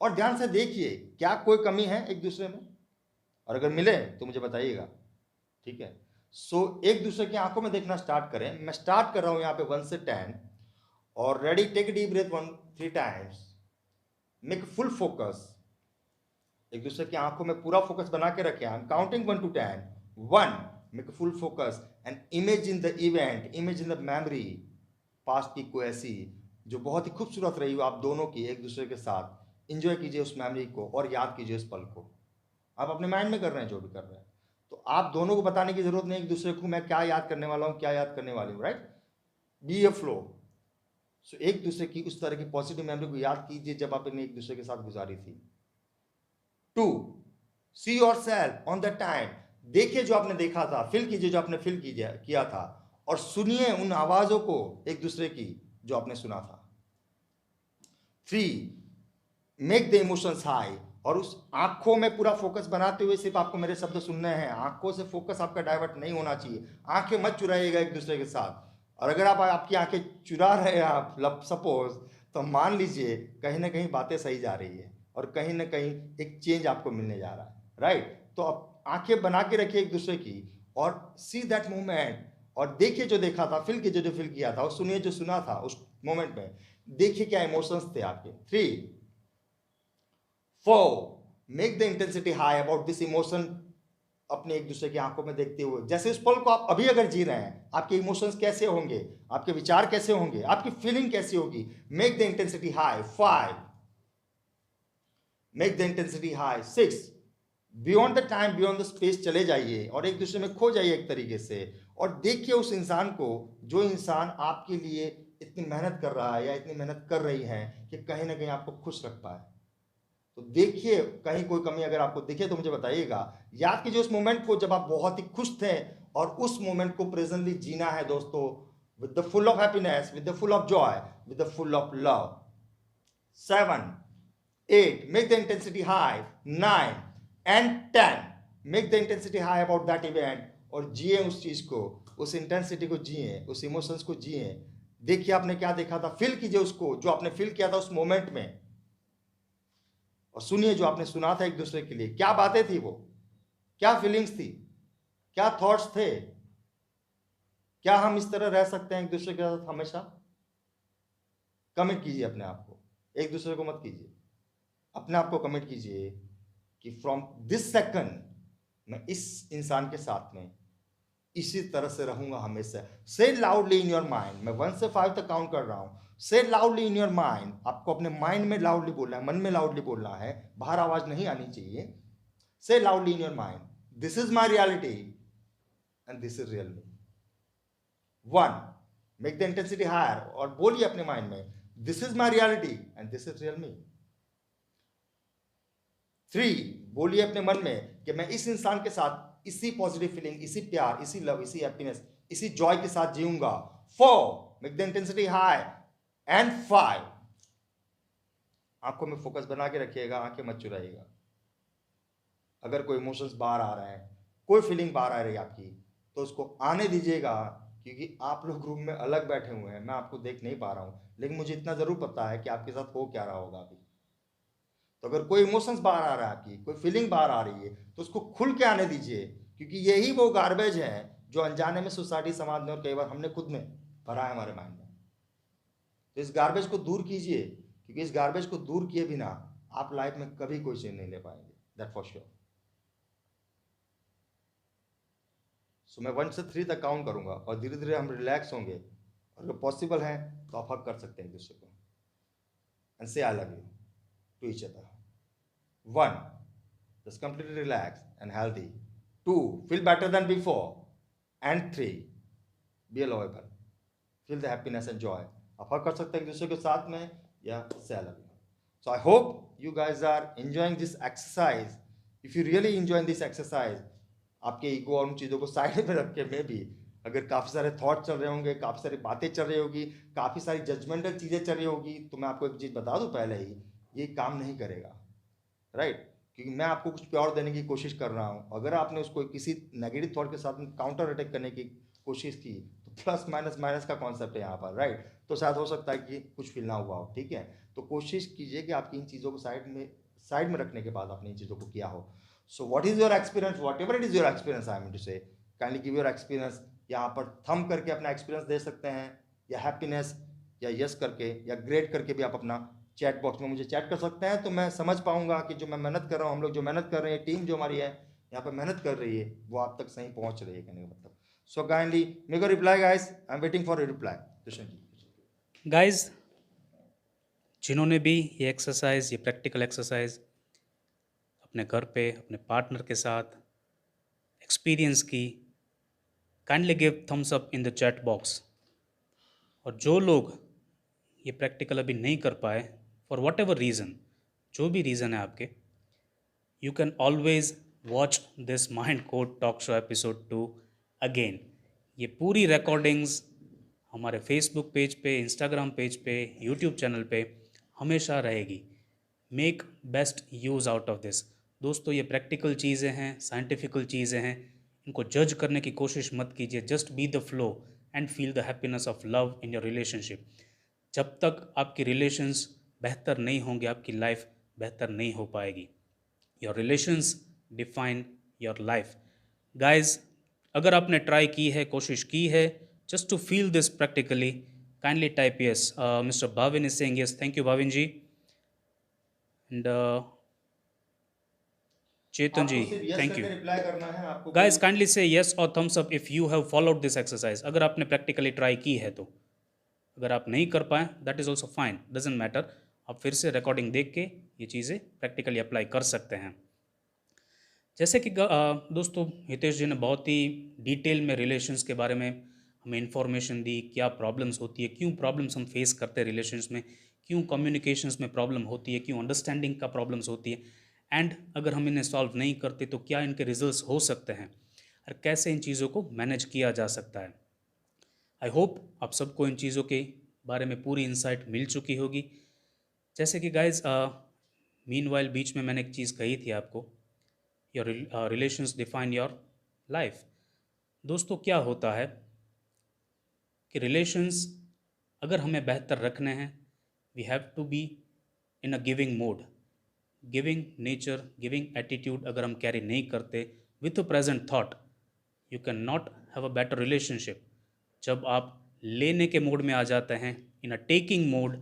और ध्यान से देखिए क्या कोई कमी है एक दूसरे में, और अगर मिले तो मुझे बताइएगा, ठीक है। सो एक दूसरे की आंखों में देखना स्टार्ट करें। मैं स्टार्ट कर रहा हूं यहाँ पे 1 से 10, और ready, take deep breath 3 times, make full focus. एक दूसरे की आंखों में पूरा फोकस बना के रखें। I am counting 1 to 10। 1, make full focus and imagine the event, imagine the memory, past की कोई ऐसी जो बहुत ही खूबसूरत रही हो आप दोनों की एक दूसरे के साथ। इंजॉय कीजिए उस मेमोरी को और याद कीजिए उस पल को। आप अपने माइंड में कर रहे हैं जो भी कर रहे हैं, तो आप दोनों को बताने की जरूरत नहीं एक दूसरे को मैं क्या याद करने वाला हूँ, क्या याद करने वाली हूँ, राइट। बी ए फ्लो, सो एक दूसरे की उस तरह की पॉजिटिव मेमोरी को याद कीजिए जब आपने एक दूसरे के साथ गुजारी थी। 2, see your self on the time, देखिए जो आपने देखा था, फील कीजिए जो आपने फील किया था, और सुनिए उन आवाजों को एक दूसरे की जो आपने सुना था। 3, मेक द इमोशंस हाई, और उस आंखों में पूरा फोकस बनाते हुए सिर्फ आपको मेरे शब्द सुनने हैं, आंखों से फोकस आपका डाइवर्ट नहीं होना चाहिए, आंखें मत चुराइएगा एक दूसरे के साथ। और अगर आप आपकी आंखें चुरा रहे हैं आप सपोज, तो मान लीजिए कहीं ना कहीं बातें सही जा रही है और कहीं ना कहीं एक चेंज आपको मिलने जा रहा है, राइट। तो आप आंखें बना के रखिए एक दूसरे की और सी दैट मोमेंट, और देखिए जो देखा था, फील कीजिए जो फील किया था, और सुनिए जो सुना था उस मोमेंट में, देखिए क्या इमोशंस थे आपके। 3, 4, make the intensity high about this emotion, अपने एक दूसरे की आंखों में देखते हुए, जैसे इस पल को आप अभी अगर जी रहे हैं, आपके इमोशंस कैसे होंगे, आपके विचार कैसे होंगे, आपकी फीलिंग कैसी होगी। Make the intensity high. 5, make the intensity high. 6, beyond the time beyond the space, चले जाइए और एक दूसरे में खो जाइए एक तरीके से, और देखिए उस इंसान को, जो इंसान आपके लिए इतनी मेहनत कर रहा है या इतनी मेहनत कर रही है कि कहीं ना कहीं आपको खुश रख पाए। तो देखिए कहीं कोई कमी अगर आपको दिखे तो मुझे बताइएगा। याद कीजिए उस मोमेंट को जब आप बहुत ही खुश थे, और उस मोमेंट को प्रेजेंटली जीना है दोस्तों, with the full of happiness, with the full of Joy, with the full of love. 7, 8, make the intensity high. 9 and 10, make the intensity high about that event, और जिए उस चीज को, उस इंटेंसिटी को जिए, उस इमोशंस को जिए। देखिए आपने क्या देखा था, फील कीजिए उसको जो आपने फील किया था उस मोमेंट में, और सुनिए जो आपने सुना था एक दूसरे के लिए, क्या बातें थी वो, क्या फीलिंग्स थी, क्या थॉट्स थे। क्या हम इस तरह रह सकते हैं एक दूसरे के साथ हमेशा? कमिट कीजिए अपने आप को, एक दूसरे को मत कीजिए, अपने आप को कमिट कीजिए कि फ्रॉम दिस सेकंड मैं इस इंसान के साथ में इसी तरह से रहूंगा हमेशा। से लाउडली इन योर माइंड, मैं 1 से 5 तक काउंट कर रहा हूं। से लाउडली इन योर माइंड, आपको अपने माइंड में लाउडली बोलना है, मन में लाउडली बोलना है, बाहर आवाज नहीं आनी चाहिए। Say loudly in your mind, this is my reality and this is real me. 1, make the intensity higher, और बोलिए अपने माइंड में, this is my reality and this is real me. 3, बोलिए अपने मन में कि मैं इस इंसान के साथ इसी पॉजिटिव फीलिंग, इसी प्यार, इसी लव, इसी हैप्पीनेस, इसी जॉय के साथ जीऊंगा। 4, make the intensity high and 5, आंखों में फोकस बना के रखिएगा, आंखें मत चुराइएगा। अगर कोई इमोशंस बाहर आ रहे हैं, कोई फीलिंग बाहर आ रही है आपकी, तो उसको आने दीजिएगा, क्योंकि आप लोग रूम में अलग बैठे हुए हैं, मैं आपको देख नहीं पा रहा हूं, लेकिन मुझे इतना जरूर पता है कि आपके साथ हो क्या रहा होगा अभी। तो अगर कोई इमोशंस बाहर आ रहा है, आपकी कोई फीलिंग बाहर आ रही है, तो उसको खुल के आने दीजिए, क्योंकि यही वो गार्बेज है जो अनजाने में सोसाइटी, समाज में और कई बार हमने खुद में भरा है हमारे माइंड में। तो इस गार्बेज को दूर कीजिए, क्योंकि इस गार्बेज को दूर किए बिना आप लाइफ में कभी कोई चेंज नहीं ले पाएंगे, दैट फॉर श्योर। सो मैं 1 से 3 तक काउंट करूंगा और धीरे धीरे हम रिलैक्स होंगे, और अगर पॉसिबल है तो आप हक कर सकते हैं एक दूसरे को and say I love you to each other. 1, just completely relaxed and healthy. 2, feel better than before. And 3, be lovable. Feel the happiness and joy. आप हक कर सकते हैं एक दूसरे के साथ में, या say I love you. So I hope you guys are enjoying this exercise. If you really enjoy this exercise, आपके ईगो और उन चीज़ों को साइड में रख के, में भी अगर काफ़ी सारे थॉट चल रहे होंगे, काफ़ी सारी बातें चल रही होगी, काफ़ी सारी जजमेंटल चीज़ें चल रही होगी, तो मैं आपको एक चीज़ बता दूं पहले ही, ये काम नहीं करेगा, राइट। क्योंकि मैं आपको कुछ प्योर देने की कोशिश कर रहा हूँ, अगर आपने उसको किसी नेगेटिव थॉट के साथ काउंटर अटैक करने की कोशिश की, तो प्लस माइनस माइनस का कॉन्सेप्ट है यहाँ पर, राइट। तो शायद हो सकता है कि कुछ फील ना हुआ हो, ठीक है। तो कोशिश कीजिए कि आपकी इन चीज़ों को साइड में रखने के बाद आपने इन चीज़ों को किया हो। So what is your experience, whatever it is your experience, I am to say kindly give your experience. यहाँ पर थंब करके अपना एक्सपीरियंस दे सकते हैं, या हैप्पीनेस या यस करके या ग्रेट करके भी आप अपना चैट बॉक्स में मुझे चैट कर सकते हैं, तो मैं समझ पाऊंगा कि जो मैं मेहनत कर रहा हूँ, हम लोग जो मेहनत कर रहे हैं, टीम जो हमारी है यहाँ पर मेहनत कर रही है, वो आप तक सही पहुँच रही है, कहने का मतलब। So kindly make a reply guys, I am waiting for a reply. Krishna ji.
Guys, जिन्होंने भी ये एक्सरसाइज, ये प्रैक्टिकल एक्सरसाइज अपने घर पे अपने पार्टनर के साथ एक्सपीरियंस की, kindly give Thums up in the chat box. और जो लोग ये प्रैक्टिकल अभी नहीं कर पाए फॉर वट एवर रीज़न, जो भी रीज़न है आपके, you can always watch this mind code talk show episode 2 again. ये पूरी रिकॉर्डिंग्स हमारे फेसबुक पेज पे, इंस्टाग्राम पेज पे, यूट्यूब चैनल पे हमेशा रहेगी। Make best use out of this. दोस्तों, ये प्रैक्टिकल चीज़ें हैं, साइंटिफिकल चीज़ें हैं, इनको जज करने की कोशिश मत कीजिए। Just be the flow and feel the happiness of love in your relationship. जब तक आपकी रिलेशंस बेहतर नहीं होंगे, आपकी लाइफ बेहतर नहीं हो पाएगी। Your relations define your life. Guys, अगर आपने ट्राई की है, कोशिश की है, just to feel this practically, kindly type yes. Mister Bhavin is saying yes, thank you Bhavin ji. And Chetan ji,
आपको सिर्फ यस
थैंक यू।
करके रिप्लाई करना है, आपको
गाइज,
कोई
काइंडली से यस और thumbs up if you have followed this exercise. अगर आपने प्रैक्टिकली ट्राई की है तो। अगर आप नहीं कर पाए, that is also fine, doesn't matter. आप फिर से रिकॉर्डिंग देख के ये चीज़ें प्रैक्टिकली अप्लाई कर सकते हैं। जैसे कि दोस्तों, हितेश जी ने बहुत ही डिटेल में रिलेशंस के बारे में हमें इंफॉर्मेशन दी, क्या प्रॉब्लम्स होती है, क्यों प्रॉब्लम्स हम फेस करते हैं रिलेशंस में, क्यों कम्युनिकेशंस में प्रॉब्लम होती है, क्यों अंडरस्टैंडिंग का प्रॉब्लम्स होती है, एंड अगर हम इन्हें सॉल्व नहीं करते तो क्या इनके रिजल्ट्स हो सकते हैं और कैसे इन चीज़ों को मैनेज किया जा सकता है। आई होप आप सबको इन चीज़ों के बारे में पूरी इंसाइट मिल चुकी होगी। जैसे कि गाइज, मीनवाइल बीच में मैंने एक चीज़ कही थी आपको, your relations define your life. दोस्तों, क्या होता है कि रिलेशंस अगर हमें बेहतर रखने हैं, we have to be in a giving mode. Giving nature, giving attitude अगर हम कैरी नहीं करते with a present thought, you can not have a better relationship. जब आप लेने के मोड में आ जाते हैं, इन अ टेकिंग मोड,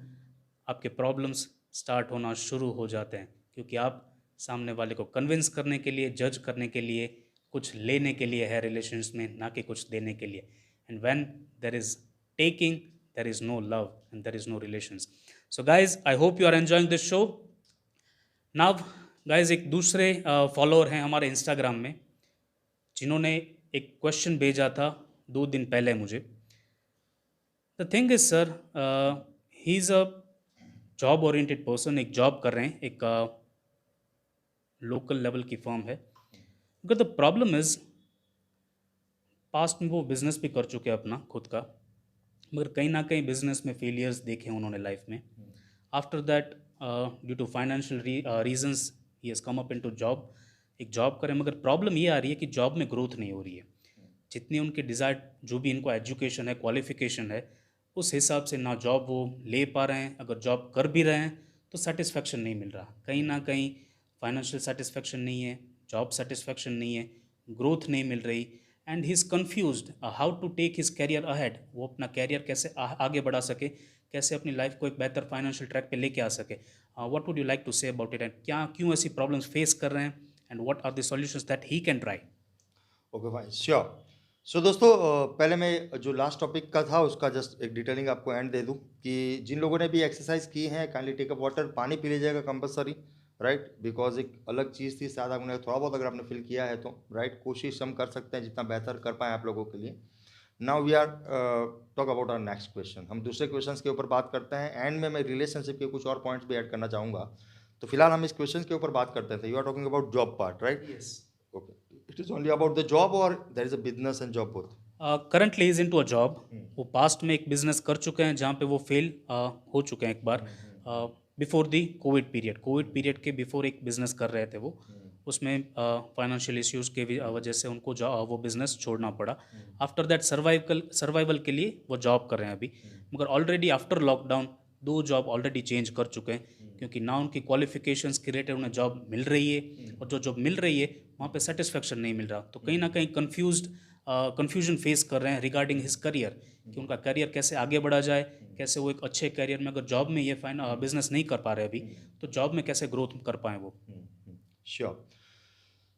आपके प्रॉब्लम्स स्टार्ट होना शुरू हो जाते हैं, क्योंकि आप सामने वाले को कन्विंस करने के लिए, जज करने के लिए, कुछ लेने के लिए है रिलेशंस में, ना कि कुछ देने के लिए। And when there is taking, there is no love and there is no relations. So guys, I hope you are enjoying this show. Now guys, एक दूसरे फॉलोअर हैं हमारे इंस्टाग्राम में, जिन्होंने एक क्वेश्चन भेजा था 2 दिन पहले मुझे। The thing is sir, he is a job oriented person, एक जॉब कर रहे हैं, एक लोकल लेवल की फर्म है। मगर द प्रॉब्लम इज़, पास्ट में वो बिज़नेस भी कर चुके हैं अपना खुद का, मगर कहीं ना कहीं बिजनेस में फेलियर्स देखे हैं उन्होंने लाइफ में। After that, due to financial reasons, he has come up into job. एक जॉब करें, मगर प्रॉब्लम ये आ रही है कि जॉब में ग्रोथ नहीं हो रही है। जितनी उनके डिज़ायर, जो भी इनको एजुकेशन है, क्वालिफिकेशन है, उस हिसाब से ना जॉब वो ले पा रहे हैं। अगर जॉब कर भी रहे हैं तो सेटिस्फेक्शन नहीं मिल रहा। कहीं ना कहीं फाइनेंशियल सेटिस्फेक्शन नहीं है, जॉब सेटिस्फेक्शन नहीं है, ग्रोथ नहीं मिल रही, and he is confused how to take his career ahead. वो अपना कैरियर कैसे आगे बढ़ा सके, कैसे अपनी लाइफ को एक बेहतर फाइनेंशियल ट्रैक पे लेके आ सके। What would you like to say about it, and क्या, क्यों ऐसी प्रॉब्लम्स फेस कर रहे हैं, and what are the solutions that he can try.
Okay fine, sure. So दोस्तों, पहले मैं जो लास्ट टॉपिक का था उसका जस्ट एक डिटेलिंग आपको एंड दे दूं कि जिन लोगों ने भी एक्सरसाइज की है, काइंडली टेक अप वाटर, पानी पी लीजिएगा कंपलसरी, राइट, बिकॉज एक अलग चीज़ थी, शायद आपने थोड़ा बहुत अगर आपने फील किया है तो, राइट, कोशिश हम कर सकते हैं जितना बेहतर कर पाएँ आप लोगों के लिए। Now we are talk about our next question. हम दूसरे क्वेश्चन के ऊपर बात करते हैं, एंड में मैं रिलेशनशिप के कुछ और पॉइंट्स भी ऐड करना चाहूँगा। तो फिलहाल हम इस क्वेश्चन के ऊपर बात करते थे। You are talking about job part, right?
Yes.
Okay. It is only about the job or there is a business and job both?
Currently is into a job. वो पास्ट में एक business कर चुके हैं जहाँ पे वो fail हो चुके हैं एक बार। बिफोर दी कोविड पीरियड के बिफोर एक बिजनेस कर रहे थे वो। उसमें फाइनेंशियल इश्यूज़ के वजह से उनको वो बिजनेस छोड़ना पड़ा। आफ्टर दैट सर्वाइवल के लिए वो जॉब कर रहे हैं अभी। मगर already after lockdown 2 job already change कर चुके हैं, क्योंकि ना उनकी क्वालिफिकेशंस के रिलेटेड उन्हें जॉब मिल रही है, और जो जॉब मिल रही है वहाँ पे सेटिस्फेक्शन नहीं मिल रहा। तो कहीं ना कहीं कन्फ्यूजन फेस कर रहे हैं रिगार्डिंग हिज करियर, कि उनका करियर कैसे आगे बढ़ा जाए, कैसे वो एक अच्छे करियर में, अगर जॉब में ये बिजनेस नहीं कर पा रहे अभी, तो जॉब में कैसे ग्रोथ कर पाएँ वो।
श्योर।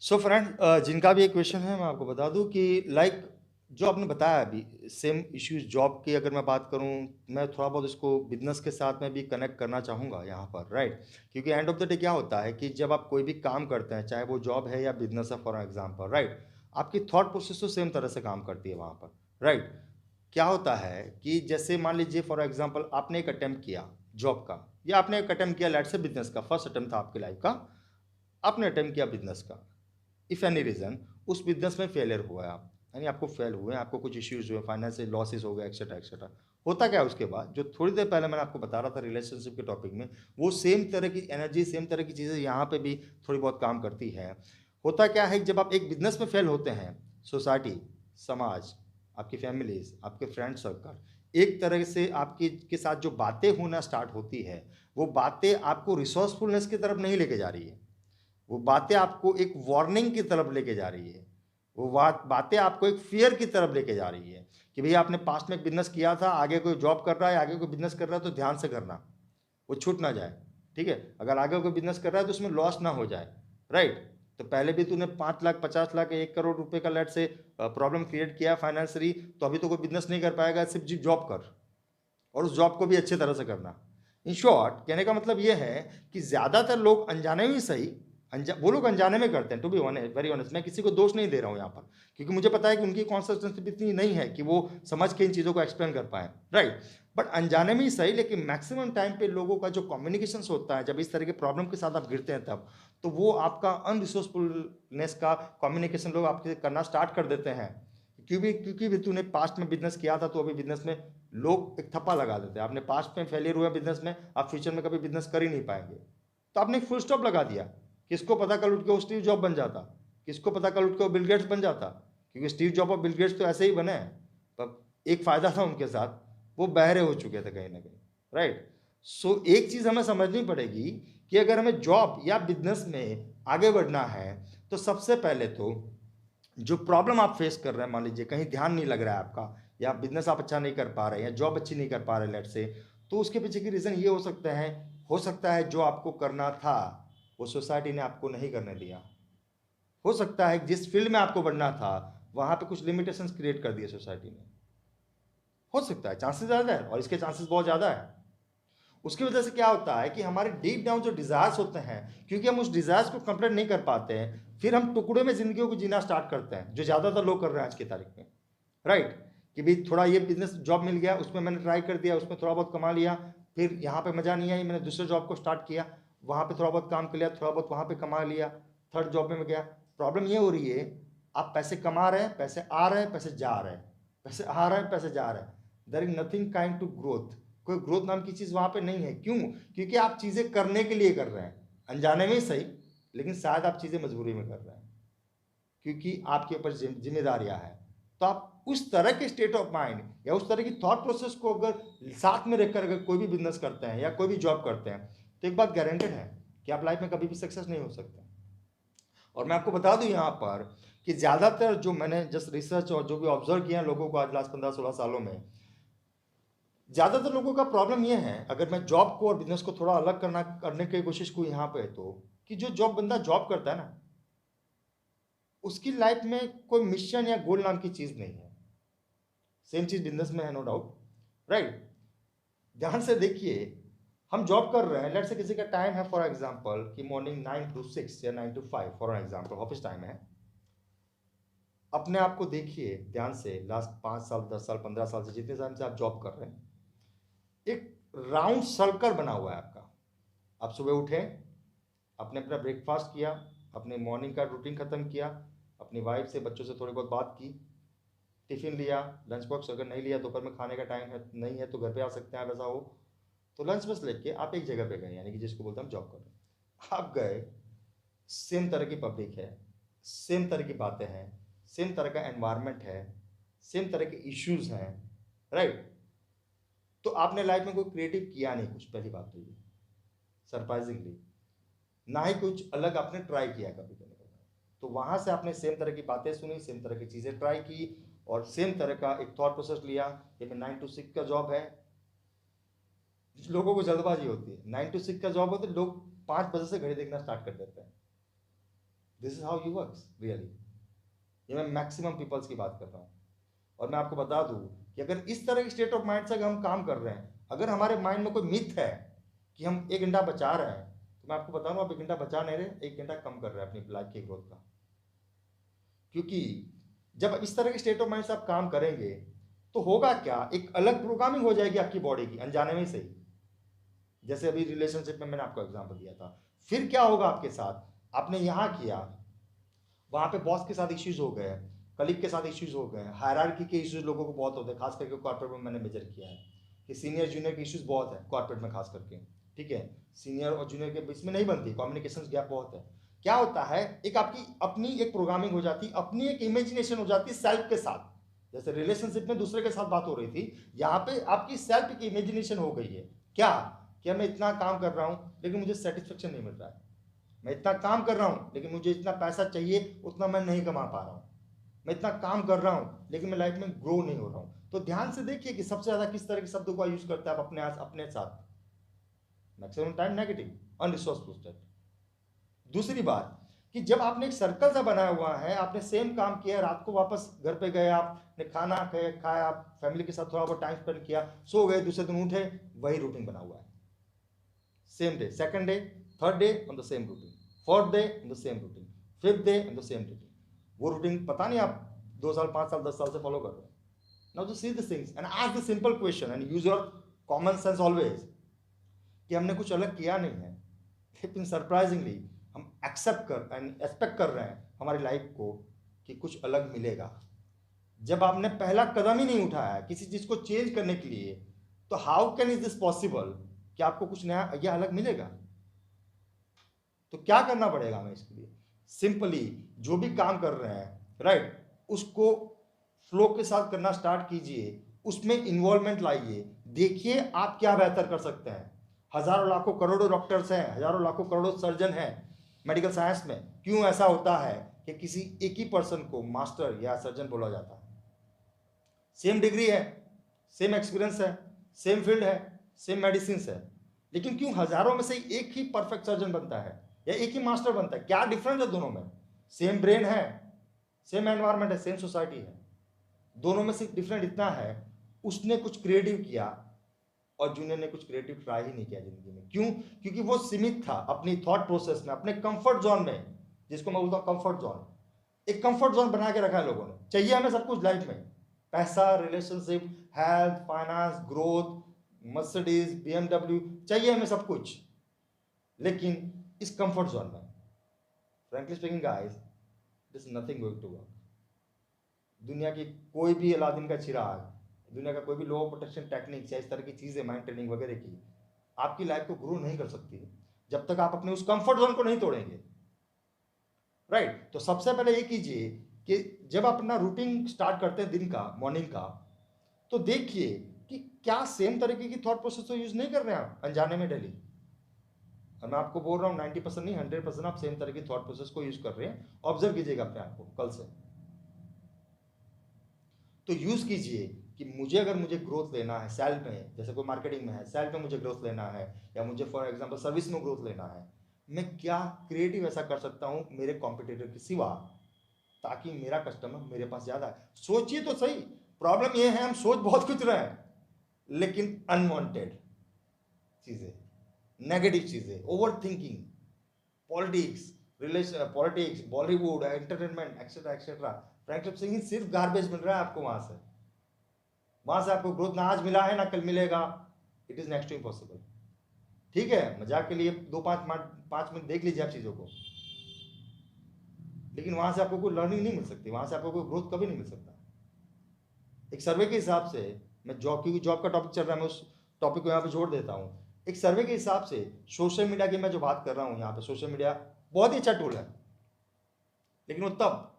सो फ्रेंड, जिनका भी एक क्वेश्चन है मैं आपको बता दूं कि लाइक जो आपने बताया अभी सेम इश्यूज जॉब की, अगर मैं बात करूं, मैं थोड़ा बहुत इसको बिजनेस के साथ में भी कनेक्ट करना चाहूँगा यहाँ पर, राइट? क्योंकि एंड ऑफ द डे क्या होता है कि जब आप कोई भी काम करते हैं, चाहे वो जॉब है या बिजनेस है फॉर एग्जाम्पल, राइट, आपकी थॉट प्रोसेस तो सेम तरह से काम करती है वहाँ पर, राइट? क्या होता है कि जैसे मान लीजिए फॉर एग्जांपल आपने एक अटेम्प्ट किया जॉब का, या आपने एक अटेम्प्ट किया लेट से बिजनेस का, फर्स्ट अटेम्प्ट था आपकी लाइफ का, आपने अटेम्प्ट किया बिजनेस का, इफ एनी रीजन उस बिजनेस में फेलियर हुआ है आप, यानी आपको फेल हुए, आपको कुछ इश्यूज हुए, फाइनेंशियल लॉसेस हो गए, एक्सेट्रा एक्सेट्रा। होता क्या है उसके बाद, जो थोड़ी देर पहले मैंने आपको बता रहा था रिलेशनशिप के टॉपिक में, वो सेम तरह की एनर्जी, सेम तरह की चीज़ें यहाँ पे भी थोड़ी बहुत काम करती है। होता क्या है, जब आप एक बिजनेस में फेल होते हैं, सोसाइटी, समाज, आपकी फैमिलीज, आपके फ्रेंड सर्कल एक तरह से आपकी के साथ जो बातें होना स्टार्ट होती है, वो बातें आपको रिसोर्सफुलनेस की तरफ नहीं लेके जा रही है, वो बातें आपको एक वार्निंग की तरफ लेके जा रही है, वो बातें आपको एक फियर की तरफ लेके जा रही है कि भैया आपने पास्ट में एक बिजनेस किया था, आगे कोई जॉब कर रहा है, आगे कोई बिजनेस कर रहा है तो ध्यान से करना, वो छूट ना जाए। ठीक है, अगर आगे कोई बिजनेस कर रहा है तो उसमें लॉस ना हो जाए। राइट, तो पहले भी तूने 5 लाख 50 लाख 1 करोड़ रुपए का लेट से प्रॉब्लम क्रिएट किया फाइनेंशियली, तो अभी तो कोई बिजनेस नहीं कर पाएगा, सिर्फ जॉब कर, और उस जॉब को भी अच्छे तरह से करना। इन शॉर्ट कहने का मतलब ये है कि ज़्यादातर लोग अनजाने में ही सही, वो लोग अनजाने में करते हैं, to be honest, very honest, मैं किसी को दोष नहीं दे रहा हूँ यहाँ पर, क्योंकि मुझे पता है कि उनकी कॉन्सिस्टेंसी इतनी नहीं है कि वो समझ के इन चीज़ों को एक्सप्लेन कर पाए। राइट, बट अनजाने में ही सही, लेकिन मैक्सिमम टाइम पे लोगों का जो कम्युनिकेशन होता है, जब इस तरह के प्रॉब्लम के साथ आप गिरते हैं तब, तो वो आपका अनरिसोर्सफुलनेस का कम्युनिकेशन लोग आपके करना स्टार्ट कर देते हैं। क्योंकि भी तूने पास्ट में बिजनेस किया था, तो अभी बिजनेस में लोग एक थप्पा लगा देते हैं, आपने पास्ट में फेलियर हुआ बिजनेस में, आप फ्यूचर में कभी बिजनेस कर ही नहीं पाएंगे, तो आपने एक फुल स्टॉप लगा दिया। किसको पता कल उठ के वो स्टीव जॉब बन जाता, किसको पता कल उठ के वो बिल गेट्स बन जाता, क्योंकि स्टीव जॉब और बिल गेट्स तो ऐसे ही बने हैं, पर एक फायदा था उनके साथ, वो बहरे हो चुके थे कहीं ना कहीं। राइट, सो एक चीज हमें समझनी पड़ेगी कि अगर हमें जॉब या बिजनेस में आगे बढ़ना है, तो सबसे पहले तो जो प्रॉब्लम आप फेस कर रहे हैं, मान लीजिए कहीं ध्यान नहीं लग रहा है आपका, या बिजनेस आप अच्छा नहीं कर पा रहे हैं, या जॉब अच्छी नहीं कर पा रहे लेट से, तो उसके पीछे की रीज़न ये हो सकता है जो आपको करना था वो सोसाइटी ने आपको नहीं करने दिया, हो सकता है जिस फील्ड में आपको बढ़ना था वहां पे कुछ लिमिटेशंस क्रिएट कर दिए सोसाइटी ने, हो सकता है, चांसेस ज़्यादा है, और इसके चांसेस बहुत ज़्यादा है। उसकी वजह से क्या होता है कि हमारे डीप डाउन जो डिजायर्स होते हैं, क्योंकि हम उस डिजायर्स को कंप्लीट नहीं कर पाते हैं, फिर हम टुकड़े में जिंदगी को जीना स्टार्ट करते हैं, जो ज़्यादातर लोग कर रहे हैं आज की तारीख में। राइट, कि भाई थोड़ा ये बिजनेस जॉब मिल गया, उसमें मैंने ट्राई कर दिया, उसमें थोड़ा बहुत कमा लिया, फिर यहाँ पे मज़ा नहीं आई, मैंने दूसरे जॉब को स्टार्ट किया, वहाँ पे थोड़ा बहुत काम कर लिया, थोड़ा बहुत वहाँ पे कमा लिया, थर्ड जॉब में मैं गया। प्रॉब्लम ये हो रही है, आप पैसे कमा रहे हैं, पैसे आ रहे हैं, पैसे जा रहे हैं, पैसे आ रहे हैं, पैसे जा रहे हैं, there is nothing kind to growth, कोई ग्रोथ नाम की चीज़ वहाँ पे नहीं है। क्यों? क्योंकि आप चीज़ें करने के लिए कर रहे हैं, अनजाने में ही सही, लेकिन शायद आप चीज़ें मजबूरी में कर रहे हैं, क्योंकि आपके ऊपर जिम्मेदारियां हैं। तो आप उस तरह के स्टेट ऑफ माइंड या उस तरह की थॉट प्रोसेस को अगर साथ में रखकर अगर कोई भी बिजनेस करते हैं या कोई भी जॉब करते हैं, तो एक बात गारंटेड है कि आप लाइफ में कभी भी सक्सेस नहीं हो सकते। और मैं आपको बता दूं यहाँ पर कि ज़्यादातर जो मैंने जस्ट रिसर्च और जो भी ऑब्जर्व किया है लोगों को आज लास्ट 15-16 सालों में, ज़्यादातर लोगों का प्रॉब्लम यह है, अगर मैं जॉब को और बिजनेस को थोड़ा अलग करने की कोशिश को यहाँ पे, तो कि जो जॉब बंदा जॉब करता है ना, उसकी लाइफ में कोई मिशन या गोल नाम की चीज नहीं है। सेम चीज बिजनेस में है, नो डाउट। राइट, ध्यान से देखिए, हम जॉब कर रहे हैं, लेट्स से किसी का टाइम है फॉर एग्जांपल कि मॉर्निंग 9 to 6 या 9 to 5 for example office time है। अपने आप को देखिए ध्यान से, लास्ट 5 साल 10 साल 15 साल से जितने टाइम से आप जॉब कर रहे हैं, एक राउंड सर्कल बना हुआ है आपका। आप सुबह उठे, आपने अपना ब्रेकफास्ट किया, अपने मॉर्निंग का रूटीन खत्म किया, अपनी वाइफ से बच्चों से थोड़ी बहुत बात की, टिफिन लिया, लंच बॉक्स अगर नहीं लिया, दोपहर में खाने का टाइम है नहीं है तो घर पे आ सकते हैं आप, ऐसा हो तो लंच बॉक्स लेके आप एक जगह पे गए, यानी कि जिसको बोलते हैं हम जॉब कर रहे हैं, आप गए, सेम तरह की पब्लिक है, सेम तरह की बातें हैं, सेम तरह का एनवायरनमेंट है, सेम तरह के इश्यूज हैं। राइट, तो आपने लाइफ में कोई क्रिएटिव किया नहीं कुछ, पहली बात तो ये सरप्राइजिंगली, ना ही कुछ अलग आपने ट्राई किया कभी कभी, तो वहां से आपने सेम तरह की बातें सुनी, सेम तरह की चीजें ट्राई की, और सेम तरह का एक थॉट प्रोसेस लिया कि मैं 9 to 6 का जॉब है। लोगों को जल्दबाजी होती है, 9 to 6 का जॉब होती है, लोग 5 बजे से घड़ी देखना स्टार्ट कर देते हैं। This is how you works really, ये मैं मैक्सिमम पीपल्स की बात कर रहा हूँ। और मैं आपको बता दूं कि अगर इस तरह के स्टेट ऑफ माइंड से अगर हम काम कर रहे हैं, अगर हमारे माइंड में कोई मिथ है कि हम 1 घंटा बचा रहे हैं, तो मैं आपको बता दूं आप 1 घंटा बचा नहीं रहे, 1 घंटा कम कर रहे हैं अपनी लाइफ की ग्रोथ का। क्योंकि जब इस तरह के स्टेट ऑफ माइंड से आप काम करेंगे, तो होगा क्या, एक अलग प्रोग्रामिंग हो जाएगी आपकी बॉडी की अनजाने में ही सही। जैसे अभी रिलेशनशिप में मैंने आपको एग्जांपल दिया था, फिर क्या होगा आपके साथ, आपने यहाँ किया, वहां पे बॉस के साथ इश्यूज हो गए, कलीग के साथ इश्यूज हो गए, हायरार्की के इश्यूज लोगों को बहुत होते हैं, खास करके कॉर्पोरेट में मैंने मेजर किया है कि सीनियर जूनियर के इश्यूज बहुत है कॉर्पोरेट में खास करके। ठीक है, सीनियर और जूनियर के बीच में नहीं बनती, कम्युनिकेशन गैप बहुत है। क्या होता है, एक आपकी अपनी एक प्रोग्रामिंग हो जाती, अपनी एक इमेजिनेशन हो जाती सेल्फ के साथ। जैसे रिलेशनशिप में दूसरे के साथ बात हो रही थी, यहाँ पे आपकी सेल्फ की इमेजिनेशन हो गई है। क्या मैं इतना काम कर रहा हूँ लेकिन मुझे सेटिस्फेक्शन नहीं मिल रहा है, मैं इतना काम कर रहा हूँ लेकिन मुझे इतना पैसा चाहिए उतना मैं नहीं कमा पा रहा हूँ, मैं इतना काम कर रहा हूँ लेकिन मैं लाइफ में ग्रो नहीं हो रहा हूँ। तो ध्यान से देखिए कि सबसे ज्यादा किस तरह के शब्दों का यूज करता है आप अपने साथ, maximum time negative, unresourceful state. दूसरी बात कि जब आपने एक सर्कल सा बनाया हुआ है, आपने सेम काम किया, रात को वापस घर पे गए, आपने खाना खाया, फैमिली के साथ थोड़ा बहुत टाइम स्पेंड किया, सो गए, दूसरे दिन उठे, वही रूटीन बना हुआ है, same day, second day, third day on the same routine, fourth day on the same routine, fifth day on the same routine. वो रूटीन पता नहीं आप 2 साल 5 साल 10 साल से फॉलो कर रहे हो। Now to see this things and ask the simple question and use your common sense always, कि हमने कुछ अलग किया नहीं है, लेकिन सरप्राइजिंगली हम एक्सेप्ट कर एंड एक्सपेक्ट कर रहे हैं हमारी लाइफ को कि कुछ अलग मिलेगा। जब आपने पहला कदम ही नहीं उठाया किसी चीज को चेंज करने के लिए, तो how can is this possible कि आपको कुछ नया या अलग मिलेगा। तो क्या करना पड़ेगा हमें इसके लिए, सिंपली जो भी काम कर रहे हैं राइट, उसको फ्लो के साथ करना स्टार्ट कीजिए, उसमें इन्वॉल्वमेंट लाइए, देखिए आप क्या बेहतर कर सकते हैं। हजारों लाखों करोड़ों डॉक्टर्स हैं, हजारों लाखों करोड़ों सर्जन हैं मेडिकल साइंस में, क्यों ऐसा होता है कि किसी एक ही पर्सन को मास्टर या सर्जन बोला जाता है। सेम डिग्री है, सेम एक्सपीरियंस है, सेम फील्ड है, सेम मेडिसिन है, लेकिन क्यों हजारों में से एक ही परफेक्ट सर्जन बनता है या एक ही मास्टर बनता है। क्या डिफरेंस है दोनों में, सेम ब्रेन है, सेम एनवायरमेंट है, सेम सोसाइटी है, दोनों में सिर्फ डिफरेंट इतना है उसने कुछ क्रिएटिव किया और जूनियर ने कुछ क्रिएटिव ट्राई ही नहीं किया जिंदगी में। क्यों, क्योंकि वो सीमित था अपनी थॉट प्रोसेस में, अपने कंफर्ट जोन में, जिसको मैं बोलता हूं कंफर्ट जोन। एक कंफर्ट जोन बना के रखा है लोगों ने, चाहिए हमें सब कुछ लाइफ में, पैसा, relationship, health, finance, growth, Mercedes, BMW, चाहिए हमें सब कुछ, लेकिन इस कंफर्ट जोन में frankly speaking guys it is nothing going to work. दुनिया की कोई भी अलादीन का चिराग, दुनिया का कोई भी लो प्रोटेक्शन टेक्निक्स या इस तरह की चीजें, माइंड ट्रेनिंग वगैरह की, आपकी लाइफ को ग्रो नहीं कर सकती जब तक आप अपने उस कंफर्ट जोन को नहीं तोड़ेंगे राइट। तो सबसे पहले ये कीजिए कि जब आप अपना रूटीन स्टार्ट करते हैं दिन का, मॉर्निंग का, तो देखिए कि क्या सेम तरीके की थॉट प्रोसेस तो यूज नहीं कर रहे हैं आप अनजाने में डेली। और मैं आपको बोल रहा हूँ 90% नहीं 100% आप सेम तरह की थॉट प्रोसेस को यूज कर रहे हैं। ऑब्जर्व कीजिएगा अपने आप को कल से, तो यूज कीजिए कि मुझे ग्रोथ लेना है सेल्फ में, जैसे कोई मार्केटिंग में है, सेल्फ में मुझे ग्रोथ लेना है, या मुझे फॉर एग्जांपल सर्विस में ग्रोथ लेना है, मैं क्या क्रिएटिव ऐसा कर सकता हूं मेरे कॉम्पिटिटर के सिवा, ताकि मेरा कस्टमर मेरे पास ज्यादा है। सोचिए तो सही, प्रॉब्लम ये है हम सोच बहुत कुछ रहे हैं लेकिन अनवांटेड चीजें, नेगेटिव चीजें, over thinking, politics, relation, politics, Bollywood, entertainment, etcetera etcetera. Frankly speaking सिर्फ गार्बेज मिल रहा है आपको वहां से आपको ग्रोथ ना आज मिला है ना कल मिलेगा, it is next to impossible. ठीक है, मजाक के लिए 2-5 मिनट देख लीजिए आप चीजों को, लेकिन वहां से आपको कोई लर्निंग नहीं मिल सकती, वहां से आपको कोई ग्रोथ कभी नहीं मिल सकता। एक सर्वे के हिसाब से, मैं जॉब, क्योंकि जॉब का टॉपिक चल रहा है, मैं उस टॉपिक को यहाँ पे जोड़ देता हूँ। एक सर्वे के हिसाब से सोशल मीडिया की मैं जो बात कर रहा हूँ यहाँ पे, सोशल मीडिया बहुत ही अच्छा टूल है, लेकिन वो तब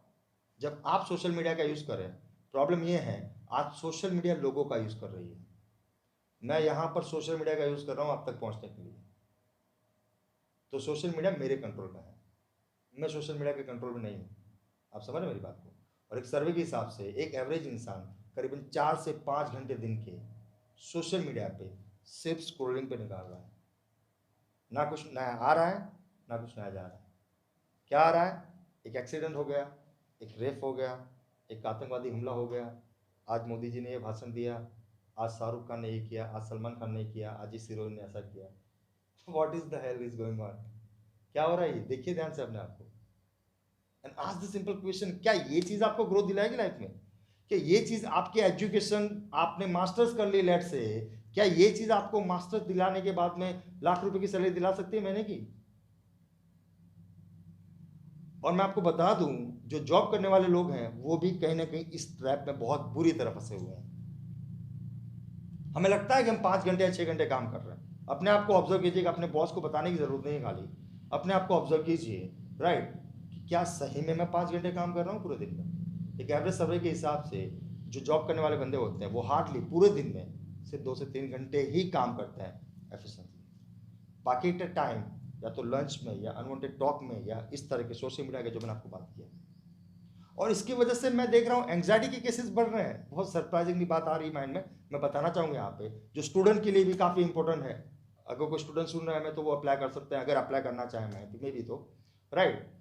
जब आप सोशल मीडिया का यूज करें। प्रॉब्लम ये है आज सोशल मीडिया लोगों का यूज कर रही है, मैं यहां पर सोशल मीडिया का यूज कर रहा हूं आप तक पहुंचने के लिए। तो सोशल मीडिया मेरे कंट्रोल में है, मैं सोशल मीडिया के कंट्रोल में नहीं हूं, आप समझ रहे मेरी बात को। और एक सर्वे के हिसाब से एक एवरेज इंसान करीबन 4 से 5 घंटे दिन के सोशल मीडिया पे सिर्फ स्क्रोलिंग पे निकाल रहा है, ना कुछ नया आ रहा है ना कुछ नया जा रहा है। क्या आ रहा है, एक एक्सीडेंट हो गया, एक रेप हो गया, एक आतंकवादी हमला हो गया, आज मोदी जी ने ये भाषण दिया, आज शाहरुख खान ने ये किया, आज सलमान खान ने किया, आज इस हीरोइन ने ऐसा किया। What is the hell is going on, क्या हो रहा है, देखिए ध्यान से अपने आप को and ask the simple question, क्या ये चीज आपको ग्रोथ दिलाएगी लाइफ में? कि ये चीज आपके एजुकेशन, आपने मास्टर्स कर ली लेट से, क्या ये चीज आपको मास्टर्स दिलाने के बाद में लाख रुपए की सैलरी दिला सकती है महीने की? और मैं आपको बता दूं, जो जॉब करने वाले लोग हैं वो भी कहीं ना कहीं इस ट्रैप में बहुत बुरी तरह फंसे हुए हैं। हमें लगता है कि हम 5 घंटे या 6 घंटे काम कर रहे हैं। अपने आप को ऑब्जर्व कीजिएगा, अपने बॉस को बताने की जरूरत नहीं है, खाली अपने आप को ऑब्जर्व कीजिए, राइट, क्या सही में मैं 5 घंटे काम कर रहा हूँ पूरे दिन में? एक एवरेज सर्वे के हिसाब से जो जॉब करने वाले बंदे होते हैं वो हार्डली पूरे दिन में सिर्फ 2 से 3 घंटे ही काम करते हैं एफिशिएंटली। बाकी का टाइम या तो लंच में या अनवांटेड टॉक में या इस तरह के सोशल मीडिया के जो मैंने आपको बात किया। और इसकी वजह से मैं देख रहा हूँ एंग्जाइटी के केसेस बढ़ रहे हैं। बहुत सरप्राइजिंगली बात आ रही है माइंड में, मैं बताना चाहूँगा यहाँ पे, जो स्टूडेंट के लिए भी काफ़ी इंपॉर्टेंट है। अगर कोई स्टूडेंट सुन रहा है मैं, तो वो अप्लाई कर सकते हैं, अगर अप्लाई करना चाहें मैं भी तो, राइट।